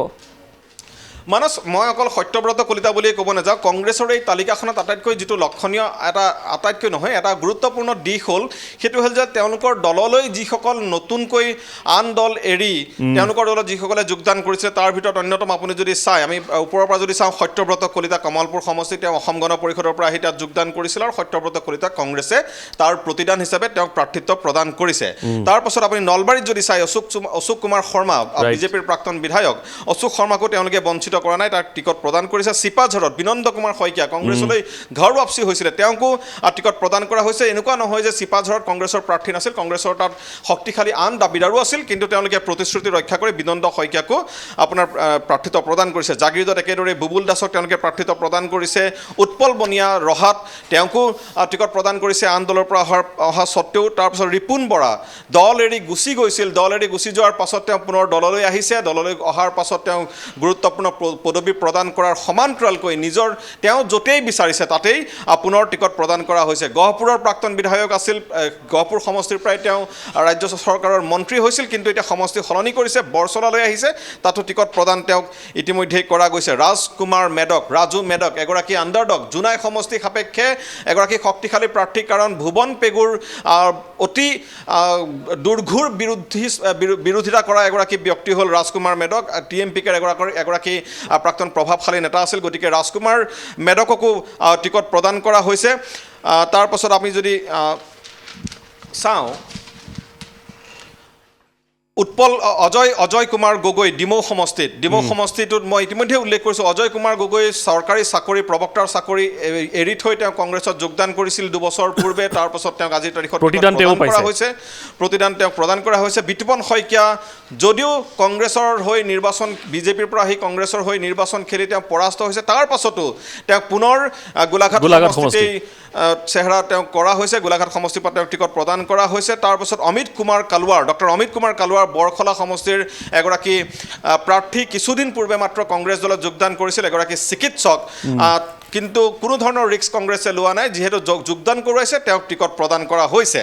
মানস মই অকল সত্যব্ৰত কলিতা বুলিয়ে ক'ব নাযাওঁ কংগ্ৰেছৰ এই তালিকাখনত আটাইতকৈ যিটো লক্ষণীয় আটাইতকৈ নহয় এটা গুৰুত্বপূৰ্ণ দিশ হ'ল সেইটো হ'ল যে তেওঁলোকৰ দললৈ যিসকল নতুনকৈ আন দল এৰি তেওঁলোকৰ দলত যিসকলে যোগদান কৰিছে তাৰ ভিতৰত অন্যতম আপুনি যদি চাই আমি ওপৰৰ পৰা যদি চাওঁ সত্যব্ৰত কলিতা কমলপুৰ সমষ্টি তেওঁ অসম গণ পৰিষদৰ পৰা আহি তাত যোগদান কৰিছিল আৰু সত্যব্ৰত কলিতা কংগ্ৰেছে তাৰ প্ৰতিদান হিচাপে তেওঁক প্ৰাৰ্থিত্ব প্ৰদান কৰিছে তাৰ পাছত আপুনি নলবাৰীত যদি চাই অশোক কুমাৰ শৰ্মা বিজেপিৰ প্ৰাক্তন বিধায়ক অশোক শৰ্মাকো তেওঁলোকে বঞ্চিত কৰা নাই তাক টিকট প্ৰদান কৰিছে চিপাঝাৰত বিনন্দ কুমাৰ শইকীয়া কংগ্ৰেছলৈ ঘৰ ৱাপচি হৈছিলে তেওঁকো টিকট প্ৰদান কৰা হৈছে এনেকুৱা নহয় যে চিপাঝাৰত কংগ্ৰেছৰ প্ৰাৰ্থী নাছিল কংগ্ৰেছৰ তাত শক্তিশালী আন দাবীদাৰো আছিল কিন্তু তেওঁলোকে প্ৰতিশ্ৰুতি ৰক্ষা কৰি বিনন্দ শইকীয়াকো আপোনাৰ প্ৰাৰ্থিত্ব প্ৰদান কৰিছে জাগিৰোডত একেদৰে বুবুল দাসক তেওঁলোকে প্ৰাৰ্থিত্ব প্ৰদান কৰিছে উৎপল বনিয়া ৰহাত তেওঁকো টিকট প্ৰদান কৰিছে আন দলৰ পৰা অহা স্বত্তেও তাৰপিছত ৰিপুণ বৰা দল এৰি গুচি গৈছিল দল এৰি গুচি যোৱাৰ পাছত তেওঁ পুনৰ দললৈ আহিছে দললৈ অহাৰ পাছত তেওঁ গুৰুত্বপূৰ্ণ পদবী প্ৰদান কৰাৰ সমান্তৰালকৈ নিজৰ তেওঁ য'তেই বিচাৰিছে তাতেই পুনৰ টিকট প্ৰদান কৰা হৈছে গহপুৰৰ প্ৰাক্তন বিধায়ক আছিল গহপুৰ সমষ্টিৰ পৰাই তেওঁ ৰাজ্য চৰকাৰৰ মন্ত্ৰী হৈছিল কিন্তু এতিয়া সমষ্টি সলনি কৰিছে বৰচলালৈ আহিছে তাতো টিকট প্ৰদান তেওঁক ইতিমধ্যেই কৰা গৈছে ৰাজু মেডক এগৰাকী আণ্ডাৰডগ জোনাই সমষ্টি সাপেক্ষে এগৰাকী শক্তিশালী প্ৰাৰ্থী কাৰণ ভুৱন পেগুৰ অতি দুৰ্ঘূৰ বিৰোধিতা কৰা এগৰাকী ব্যক্তি হ'ল ৰাজকুমাৰ মেডক TMPৰ এগৰাকী প্ৰাক্তন প্ৰভাৱশালী নেতা আছিল গতিকে ৰাজকুমাৰ মেডককো টিকট প্ৰদান কৰা হৈছে তাৰ পাছত আমি যদি চাওঁ অজয় কুমাৰ গগৈ ডিমৌ সমষ্টিটোত মই ইতিমধ্যে উল্লেখ কৰিছোঁ অজয় কুমাৰ গগৈ চৰকাৰী চাকৰি প্ৰবক্তাৰ চাকৰি এৰি থৈ তেওঁ কংগ্ৰেছত যোগদান কৰিছিল 2 বছৰ পূৰ্বে তাৰ পাছত তেওঁক আজিৰ তাৰিখত প্ৰতিদান তেওঁক প্ৰদান কৰা হৈছে বিতুপন শইকীয়া যদিও কংগ্ৰেছৰ হৈ নিৰ্বাচন বিজেপিৰ পৰা আহি কংগ্ৰেছৰ হৈ নিৰ্বাচন খেলি তেওঁ পৰাস্ত হৈছে তাৰ পাছতো তেওঁক পুনৰ গোলাঘাট সমষ্টিতেই চেহেৰা তেওঁক কৰা হৈছে গোলাঘাট সমষ্টিৰ পৰা তেওঁক টিকট প্ৰদান কৰা হৈছে তাৰপাছত ডক্টৰ অমিত কুমাৰ কালৱাৰ বৰখলা সমষ্টিৰ এগৰাকী প্ৰাৰ্থী কিছুদিন পূৰ্বে মাত্ৰ কংগ্ৰেছ দলত যোগদান কৰিছিল এগৰাকী চিকিৎসক কিন্তু কোনো ধৰণৰ ৰিস্ক কংগ্ৰেছে লোৱা নাই যিহেতু যোগদান কৰোৱাইছে তেওঁক টিকট প্ৰদান কৰা হৈছে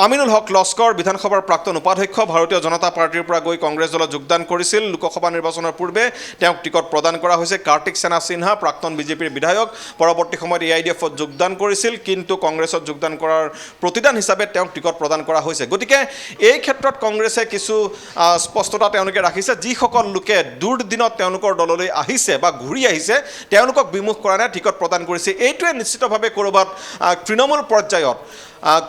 আমিনুল হক লস্কৰ বিধানসভাৰ প্ৰাক্তন উপাধ্যক্ষ ভাৰতীয় জনতা পাৰ্টিৰ পৰা গৈ কংগ্ৰেছ দলত যোগদান কৰিছিল লোকসভা নিৰ্বাচনৰ পূৰ্বে তেওঁক টিকট প্ৰদান কৰা হৈছে কাৰ্তিক সেনা সিনহা প্ৰাক্তন বিজেপিৰ বিধায়ক পৰৱৰ্তী সময়ত AIDFত যোগদান কৰিছিল কিন্তু কংগ্ৰেছত যোগদান কৰাৰ প্ৰতিদান হিচাপে তেওঁক টিকট প্ৰদান কৰা হৈছে গতিকে এই ক্ষেত্ৰত কংগ্ৰেছে কিছু স্পষ্টতা তেওঁলোকে ৰাখিছে যিসকল লোকে দুৰ্দিনত তেওঁলোকৰ দললৈ আহিছে বা ঘূৰি আহিছে তেওঁলোকক বিমুখ কৰা নাই টিকট প্ৰদান কৰিছে এইটোৱে নিশ্চিতভাৱে ক'ৰবাত তৃণমূল পৰ্যায়ত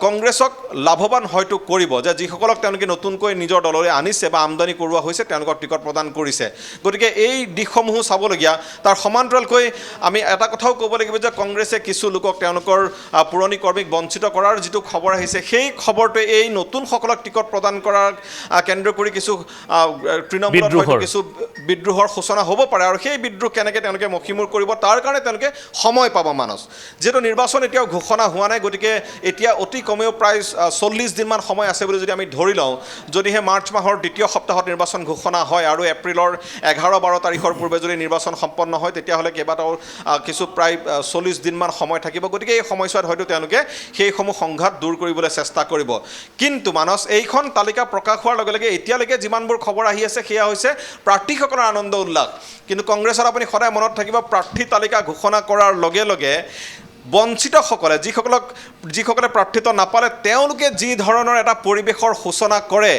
কংগ্ৰেছক লাভৱান হয়তো কৰিব যে যিসকলক তেওঁলোকে নতুনকৈ নিজৰ দললৈ আনিছে বা আমদানি কৰোৱা হৈছে তেওঁলোকক টিকট প্ৰদান কৰিছে গতিকে এই দিশসমূহো চাবলগীয়া তাৰ সমান্তৰালকৈ আমি এটা কথাও ক'ব লাগিব যে কংগ্ৰেছে কিছু লোকক তেওঁলোকৰ পুৰণি কৰ্মীক বঞ্চিত কৰাৰ যিটো খবৰ আহিছে সেই খবৰটোৱে এই নতুনসকলক টিকট প্ৰদান কৰাৰ কেন্দ্ৰ কৰি কিছু তৃণমূলত হয়তো কিছু বিদ্ৰোহৰ সূচনা হ'ব পাৰে আৰু সেই বিদ্ৰোহ কেনেকৈ তেওঁলোকে মষিমূৰ কৰিব তাৰ কাৰণে তেওঁলোকে সময় পাব মানস যিহেতু নিৰ্বাচন এতিয়াও ঘোষণা হোৱা নাই গতিকে এতিয়া অতি কমেও প্ৰায় 40 দিনমান সময় আছে বুলি যদি আমি ধৰি লওঁ যদিহে মাৰ্চ মাহৰ দ্বিতীয় সপ্তাহত নিৰ্বাচন ঘোষণা হয় আৰু এপ্ৰিলৰ 11-12 তাৰিখৰ পূৰ্বে যদি নিৰ্বাচন সম্পন্ন হয় তেতিয়াহ'লে কেইবাটাও কিছু প্ৰায় 40 দিনমান সময় থাকিব গতিকে এই সময়ছোৱাত হয়তো তেওঁলোকে সেইসমূহ সংঘাত দূৰ কৰিবলৈ চেষ্টা কৰিব কিন্তু মানস এইখন তালিকা প্ৰকাশ হোৱাৰ লগে লগে এতিয়ালৈকে যিমানবোৰ খবৰ আহি আছে সেয়া হৈছে প্ৰাৰ্থীসকলৰ আনন্দ উল্লাস কিন্তু কংগ্ৰেছৰ আপুনি সদায় মনত থাকিব প্ৰাৰ্থী তালিকা ঘোষণা কৰাৰ লগে লগে বঞ্চিতসকলে যিসকলে প্ৰাৰ্থিত্ব নাপালে তেওঁলোকে যি ধৰণৰ এটা পৰিৱেশৰ সূচনা কৰে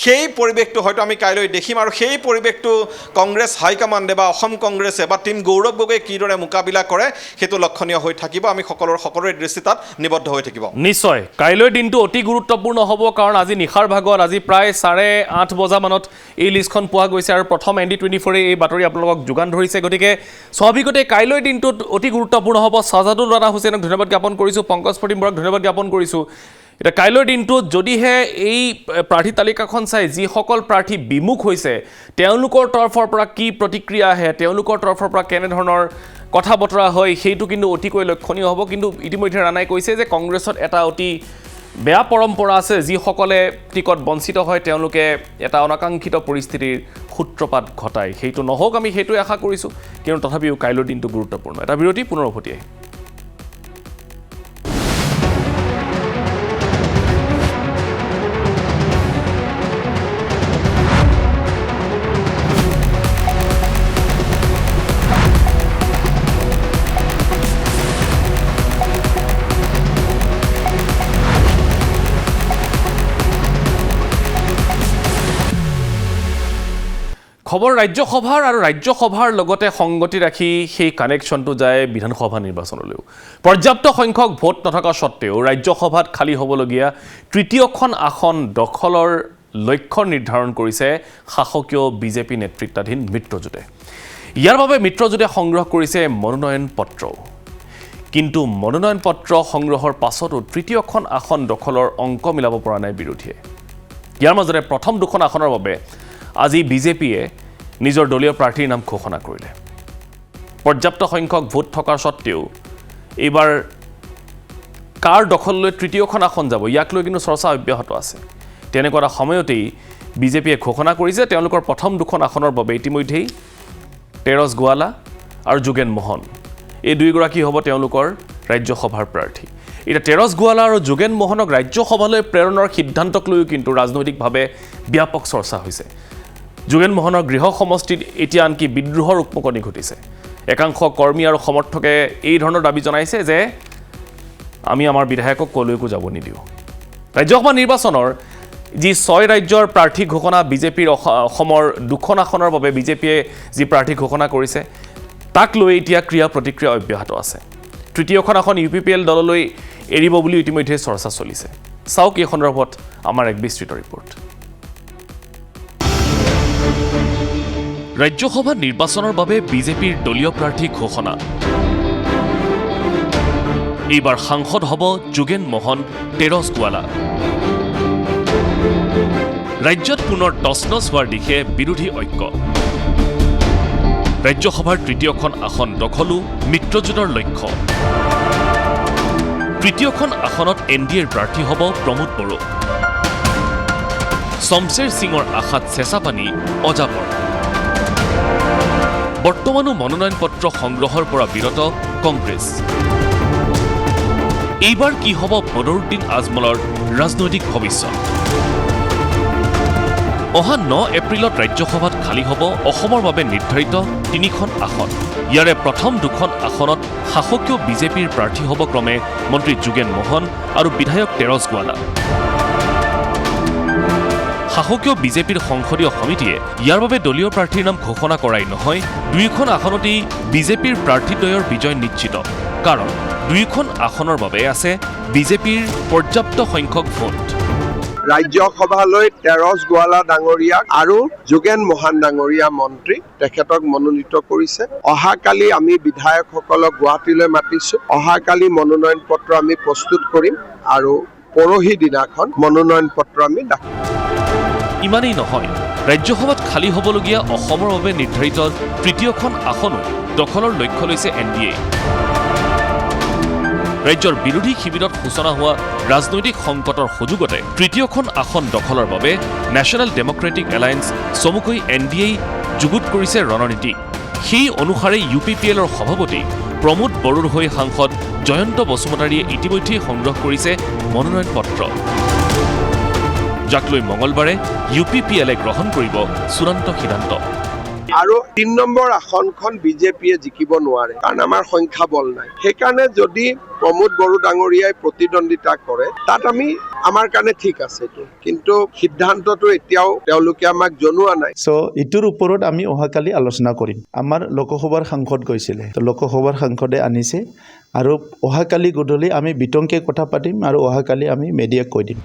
সেই পৰিৱেশটো হয়তো আমি কাইলৈ দেখিম আৰু সেই পৰিৱেশটো কংগ্ৰেছ হাইকমাণ্ডে বা অসম কংগ্ৰেছে বা টীম গৌৰৱ গগৈয়ে কিদৰে মোকাবিলা কৰে সেইটো লক্ষণীয় হৈ থাকিব আমি সকলোৰে দৃষ্টি তাত নিবদ্ধ হৈ থাকিব নিশ্চয় কাইলৈ দিনটো অতি গুৰুত্বপূৰ্ণ হ'ব কাৰণ আজি নিশাৰ ভাগত আজি প্ৰায় 8:30 বজামানত এই লিষ্টখন পোৱা গৈছে আৰু প্ৰথম ND24 এই বাতৰি আপোনালোকক যোগান ধৰিছে গতিকে স্বাভাৱিকতে কাইলৈ দিনটোত অতি গুৰুত্বপূৰ্ণ হ'ব সাজাদুল ৰাণা হুছেইনক ধন্যবাদ জ্ঞাপন কৰিছোঁ পংকজ প্ৰতিমক ধন্যবাদ জ্ঞাপন কৰিছোঁ এটা কাইলৈৰ দিনটোত যদিহে এই প্ৰাৰ্থী তালিকাখন চাই যিসকল প্ৰাৰ্থী বিমুখ হৈছে তেওঁলোকৰ তৰফৰ পৰা কি প্ৰতিক্ৰিয়া আহে তেওঁলোকৰ তৰফৰ পৰা কেনেধৰণৰ কথা বতৰা হয় সেইটো কিন্তু অতিকৈ লক্ষণীয় হ'ব কিন্তু ইতিমধ্যে ৰাণাই কৈছে যে কংগ্ৰেছত এটা অতি বেয়া পৰম্পৰা আছে যিসকলে টিকট বঞ্চিত হয় তেওঁলোকে এটা অনাকাংক্ষিত পৰিস্থিতিৰ সূত্ৰপাত ঘটায় সেইটো নহওক আমি সেইটোৱে আশা কৰিছোঁ কিন্তু তথাপিও কাইলৈৰ দিনটো গুৰুত্বপূৰ্ণ এটা বিৰতি পুনৰ উভতি আহিম খবৰ ৰাজ্যসভাৰ লগতে সংগতি ৰাখি সেই কানেকশ্যনটো যায় বিধানসভা নিৰ্বাচনলৈও পৰ্যাপ্ত সংখ্যক ভোট নথকা সত্ত্বেও ৰাজ্যসভাত খালী হ'বলগীয়া তৃতীয়খন আসন দখলৰ লক্ষ্য নিৰ্ধাৰণ কৰিছে শাসকীয় বিজেপি নেতৃত্বাধীন মিত্ৰজোঁটে ইয়াৰ বাবে মিত্ৰজোঁটে সংগ্ৰহ কৰিছে মনোনয়ন পত্ৰ কিন্তু মনোনয়ন পত্ৰ সংগ্ৰহৰ পাছতো তৃতীয়খন আসন দখলৰ অংক মিলাব পৰা নাই বিৰোধীয়ে ইয়াৰ মাজতে প্ৰথম দুখন আসনৰ বাবে আজি বিজেপিয়ে নিজৰ দলীয় প্ৰাৰ্থীৰ নাম ঘোষণা কৰিলে পৰ্যাপ্ত সংখ্যক ভোট থকাৰ সত্ত্বেও এইবাৰ কাৰ দখললৈ তৃতীয়খন আসন যাব ইয়াক লৈ কিন্তু চৰ্চা অব্যাহত আছে তেনেকুৱা এটা সময়তেই বিজেপিয়ে ঘোষণা কৰিছে তেওঁলোকৰ প্ৰথম দুখন আসনৰ বাবে ইতিমধ্যেই তেৰছ গোৱালা আৰু যোগেন মোহন এই দুইগৰাকী হ'ব তেওঁলোকৰ ৰাজ্যসভাৰ প্ৰাৰ্থী এটা তেৰছ গোৱালা আৰু যোগেন মোহনক ৰাজ্যসভালৈ প্ৰেৰণৰ সিদ্ধান্তক লৈও কিন্তু ৰাজনৈতিকভাৱে ব্যাপক চৰ্চা হৈছে যোগেন মোহনৰ গৃহ সমষ্টিত এতিয়া আনকি বিদ্ৰোহৰ উকমুকনি ঘটিছে একাংশ কৰ্মী আৰু সমৰ্থকে এই ধৰণৰ দাবী জনাইছে যে আমি আমাৰ বিধায়কক কলৈকো যাব নিদিওঁ ৰাজ্যসভা নিৰ্বাচনৰ যি 6 ৰাজ্যৰ প্ৰাৰ্থী ঘোষণা বিজেপিৰ অসমৰ দুখন আসনৰ বাবে বিজেপিয়ে যি প্ৰাৰ্থী ঘোষণা কৰিছে তাক লৈ এতিয়া ক্ৰিয়া প্ৰতিক্ৰিয়া অব্যাহত আছে তৃতীয়খন আসন UPPL দললৈ এৰিব বুলি ইতিমধ্যে চৰ্চা চলিছে চাওক এই সন্দৰ্ভত আমাৰ এক বিস্তৃত ৰিপৰ্ট ৰাজ্যসভা নিৰ্বাচনৰ বাবে বিজেপিৰ দলীয় প্ৰাৰ্থী ঘোষণা এইবাৰ সাংসদ হ'ব যোগেন মোহন তেৰছ গোৱালা ৰাজ্যত পুনৰ তছনছ হোৱাৰ দিশে বিৰোধী ঐক্য ৰাজ্যসভাৰ তৃতীয়খন আসন দখলো মিত্ৰজোঁটৰ লক্ষ্য তৃতীয়খন আসনত NDAৰ প্ৰাৰ্থী হ'ব প্ৰমোদ বড়ো শমশেৰ সিঙৰ আশাত চেঁচাপানী অজাপৰ বৰ্তমানো মনোনয়ন পত্ৰ সংগ্ৰহৰ পৰা বিৰত কংগ্ৰেছ এইবাৰ কি হ'ব বদৰুদ্দিন আজমলৰ ৰাজনৈতিক ভৱিষ্যত অহা 9 এপ্ৰিলত ৰাজ্যসভাত খালী হ'ব অসমৰ বাবে নিৰ্ধাৰিত 3খন আসন ইয়াৰে প্ৰথম দুখন আসনত শাসকীয় বিজেপিৰ প্ৰাৰ্থী হ'ব ক্ৰমে মন্ত্ৰী যোগেন মোহন আৰু বিধায়ক তেৰছ গোৱালা শাসকীয় বিজেপিৰ সংসদীয় সমিতিয়ে ইয়াৰ বাবে দলীয় প্ৰাৰ্থীৰ নাম ঘোষণা কৰাই নহয়, দুয়োখন আসনতেই বিজেপিৰ প্ৰাৰ্থীদ্বয়ৰ বিজয় নিশ্চিত। কাৰণ দুয়োখন আসনৰ বাবে আছে বিজেপিৰ পৰ্যাপ্ত সংখ্যক ভোট। ৰাজ্যসভালৈ তেৰছ গোৱালা ডাঙৰীয়াক আৰু যোগেন মহান ডাঙৰীয়া মন্ত্ৰী তেখেতক মনোনীত কৰিছে। অহাকালি আমি বিধায়কসকলক গুৱাহাটীলৈ মাতিছোঁ। অহাকালি মনোনয়ন পত্ৰ আমি প্ৰস্তুত কৰিম আৰু পৰহি দিনাখন মনোনয়ন পত্ৰ আমি দাখিল কৰিম। ইমানেই নহয়, ৰাজ্যসভাত খালী হ'বলগীয়া অসমৰ বাবে নিৰ্ধাৰিত তৃতীয়খন আসনো দখলৰ লক্ষ্য লৈছে NDA। ৰাজ্যৰ বিৰোধী শিবিৰত সূচনা হোৱা ৰাজনৈতিক সংকটৰ সুযোগতে তৃতীয়খন আসন দখলৰ বাবে নেশ্যনেল ডেমক্ৰেটিক এলায়েন্স চমুকৈ NDA যুগুত কৰিছে ৰণনীতি। সেই অনুসাৰে UPPLৰ সভাপতি প্ৰমোদ বড়োৰ হৈ সাংসদ জয়ন্ত বসুমতাৰীয়ে ইতিমধ্যেই সংগ্ৰহ কৰিছে মনোনয়ন পত্ৰ, যাক লৈ মঙলবাৰে UPPLে গ্ৰহণ কৰিব চূড়ান্ত সিদ্ধান্ত। আৰু ৩ নম্বৰ আসনখন বিজেপিয়ে জিকিব নোৱাৰে, কাৰণ আমাৰ সংখ্যা বল নাই। সেইকাৰণে যদি প্ৰমোদ বড়ো ডাঙৰীয়াই প্ৰতিদ্বন্দ্বিতা কৰে, তাত আমাৰ কাৰণে ঠিক আছে এইটো, কিন্তু সিদ্ধান্তটো এতিয়াও তেওঁলোকে আমাক জনোৱা নাই। ইটোৰ ওপৰত আমি অহাকালি আলোচনা কৰিম। আমাৰ লোকসভাৰ সাংসদ গৈছিলে, লোকসভাৰ সাংসদে আনিছে, আৰু অহাকালি গধূলি আমি বিতংকে কথা পাতিম আৰু অহাকালি আমি মেডিয়াক কৈ দিম।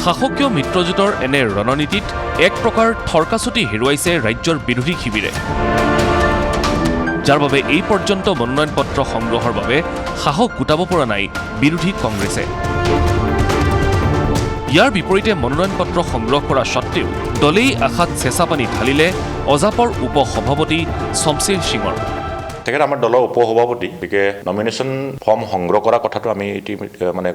শাসকীয় মিত্ৰজোঁটৰ এনে ৰণনীতিত এক প্ৰকাৰ থৰকাচুটি হেৰুৱাইছে ৰাজ্যৰ বিৰোধী শিবিৰে, যাৰ বাবে এই পৰ্যন্ত মনোনয়ন পত্ৰ সংগ্ৰহৰ বাবে সাহস গোটাব পৰা নাই বিৰোধী কংগ্ৰেছে। ইয়াৰ বিপৰীতে মনোনয়ন পত্ৰ সংগ্ৰহ কৰা স্বত্তেও দলেই আশাত চেঁচা পানী ঢালিলে অজাপৰ উপ সভাপতি শমশেৰ সিঙৰ। তেখেত আমাৰ দলৰ উপসভাপতি, গতিকে নমিনেশ্যন ফৰ্ম সংগ্ৰহ কৰা কথাটো আমি মানে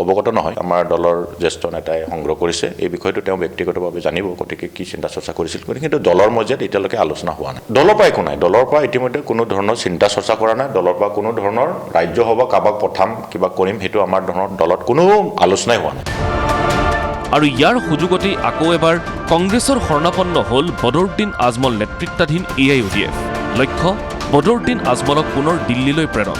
অৱগত নহয়। আমাৰ দলৰ জ্যেষ্ঠ নেতাই সংগ্ৰহ কৰিছে, এই বিষয়টো তেওঁ ব্যক্তিগতভাৱে জানিব, গতিকে কি চিন্তা চৰ্চা কৰিছিল, কিন্তু দলৰ মজিয়াত এতিয়ালৈকে আলোচনা হোৱা নাই। দলৰ পৰা একো নাই, দলৰ পৰা ইতিমধ্যে কোনো ধৰণৰ চিন্তা চৰ্চা কৰা নাই। দলৰ পৰা কোনো ধৰণৰ ৰাজ্যসভা কাৰোবাক পঠাম কিবা কৰিম, সেইটো আমাৰ দলত কোনো আলোচনাই হোৱা নাই। আৰু ইয়াৰ সুযোগতেই আকৌ এবাৰ কংগ্ৰেছৰ শৰণাপন্ন হ'ল বদৰুদ্দিন আজমল নেতৃত্বাধীন AIUDF। লক্ষ্য বদৰুদ্দিন আজমলক পুনৰ দিল্লীলৈ প্ৰেৰণ।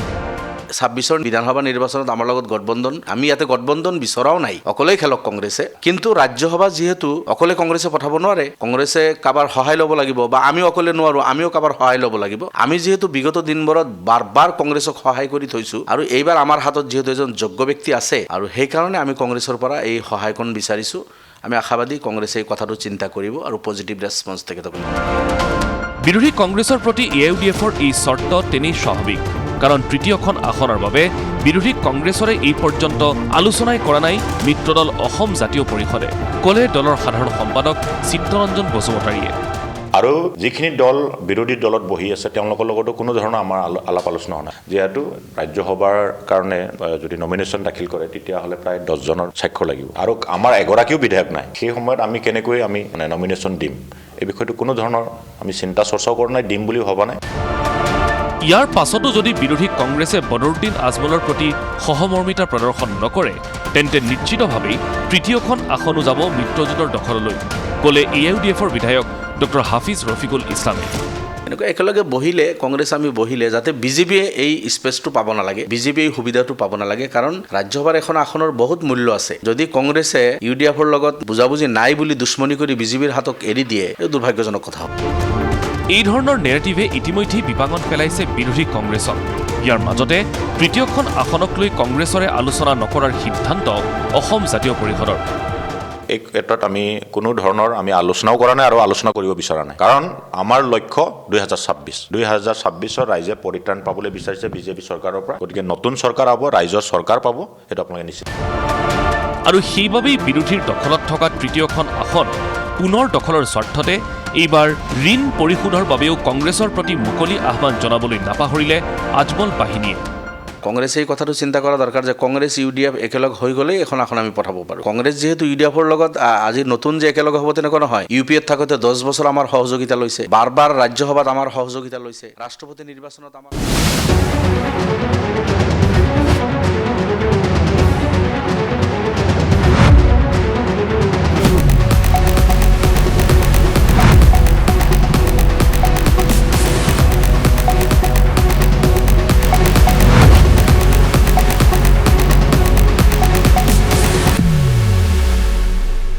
26ৰ বিধানসভা নিৰ্বাচনত আমাৰ লগত গঠবন্ধন, আমি ইয়াতে গঠবন্ধন বিচৰাও নাই, অকলেই খেলক কংগ্ৰেছে। কিন্তু ৰাজ্যসভা যিহেতু অকলে কংগ্ৰেছে পঠাব নোৱাৰে, কংগ্ৰেছে কাৰোবাৰ সহায় ল'ব লাগিব, বা আমিও অকলে নোৱাৰোঁ, আমিও কাৰোবাৰ সহায় ল'ব লাগিব। আমি যিহেতু বিগত দিনবোৰত বাৰ কংগ্ৰেছক সহায় কৰি থৈছোঁ, আৰু এইবাৰ আমাৰ হাতত যিহেতু এজন যোগ্য ব্যক্তি আছে, আৰু সেইকাৰণে আমি কংগ্ৰেছৰ পৰা এই সহায়কণ বিচাৰিছোঁ। আমি আশাবাদী কংগ্ৰেছে এই কথাটো চিন্তা কৰিব আৰু পজিটিভ ৰেছপন্স তেখেতক দিব। বিৰোধী কংগ্ৰেছৰ প্ৰতি AIUDFৰ এই চৰ্ত তেনেই স্বাভাৱিক, কাৰণ তৃতীয়খন আসনৰ বাবে বিৰোধী কংগ্ৰেছৰে এই পৰ্যন্ত আলোচনাই কৰা নাই মিত্ৰদল অসম জাতীয় পৰিষদে, ক'লে দলৰ সাধাৰণ সম্পাদক চিত্তৰঞ্জন বসুমতাৰীয়ে। আৰু যিখিনি দল বিৰোধী দলত বহি আছে তেওঁলোকৰ লগতো কোনো ধৰণৰ আমাৰ আলাপ আলোচনা হোৱা নাই। যিহেতু ৰাজ্যসভাৰ কাৰণে যদি নমিনেশ্যন দাখিল কৰে, তেতিয়াহ'লে প্ৰায় 10জনৰ স্বাক্ষৰ লাগিব, আৰু আমাৰ এগৰাকীও বিধায়ক নাই। সেই সময়ত আমি কেনেকৈ নমিনেশ্যন দিম, এই বিষয়টো কোনো ধৰণৰ আমি চিন্তা চৰ্চাও কৰা নাই, দিম বুলি ভবা নাই। ইয়াৰ পাছতো যদি বিৰোধী কংগ্ৰেছে বদৰুদ্দিন আজমলৰ প্ৰতি সহমৰ্মিতা প্ৰদৰ্শন নকৰে, তেন্তে নিশ্চিতভাৱেই তৃতীয়খন আসনো যাব মিত্ৰজোঁটৰ দখললৈ, ক'লে AIUDFৰ বিধায়ক ডক্টৰ হাফিজ ৰফিকুল ইছলামে। এনেকুৱা একেলগে বহিলে, কংগ্ৰেছ আমি বহিলে, যাতে বিজেপিয়ে এই স্পেচটো পাব নালাগে, বিজেপিয়ে এই সুবিধাটো পাব নালাগে, কাৰণ ৰাজ্যসভাৰ এখন আসনৰ বহুত মূল্য আছে। যদি কংগ্ৰেছে UDFৰ লগত বুজাবুজি নাই বুলি দুশ্মনী কৰি বিজেপিৰ হাতক এৰি দিয়ে, এইটো দুৰ্ভাগ্যজনক কথা হ'ব। এই ধৰণৰ নেৰেটিভে ইতিমধ্যেই বিপাঙত পেলাইছে বিৰোধী কংগ্ৰেছক। ইয়াৰ মাজতে তৃতীয়খন আসনক লৈ কংগ্ৰেছৰে আলোচনা নকৰাৰ সিদ্ধান্ত অসম জাতীয় পৰিষদৰ। এই ক্ষেত্ৰত আমি কোনো ধৰণৰ আলোচনাও কৰা নাই আৰু আলোচনা কৰিব বিচৰা নাই, কাৰণ আমাৰ লক্ষ্য 2026 ৰাইজে পৰিত্ৰাণ পাবলৈ বিচাৰিছে বিজেপি চৰকাৰৰ পৰা, গতিকে নতুন চৰকাৰ হ'ব, ৰাইজৰ চৰকাৰ পাব, সেইটো আপোনালোকে নিশ্চিত। আৰু সেইবাবেই বিৰোধীৰ দখলত থকা তৃতীয়খন আসন পুনৰ দখলৰ স্বাৰ্থতে এইবাৰ ঋণ পৰিশোধৰ বাবেও কংগ্ৰেছৰ প্ৰতি মুকলি আহ্বান জনাবলৈ নাপাহৰিলে আজমল বাহিনীয়ে। কংগ্ৰেছে এই কথাটো চিন্তা কৰা দৰকাৰ যে কংগ্ৰেছ UDF একেলগ হৈ গ'লেই এখন আসন আমি পঠাব পাৰোঁ। কংগ্ৰেছ যিহেতু UDFৰ লগত আজি নতুন যে একেলগ হ'ব তেনেকুৱা নহয়, UPAত থাকোঁতে 10 বছৰ আমাৰ সহযোগিতা লৈছে, বাৰ ৰাজ্যসভাত আমাৰ সহযোগিতা লৈছে, ৰাষ্ট্ৰপতি নিৰ্বাচনত আমাৰ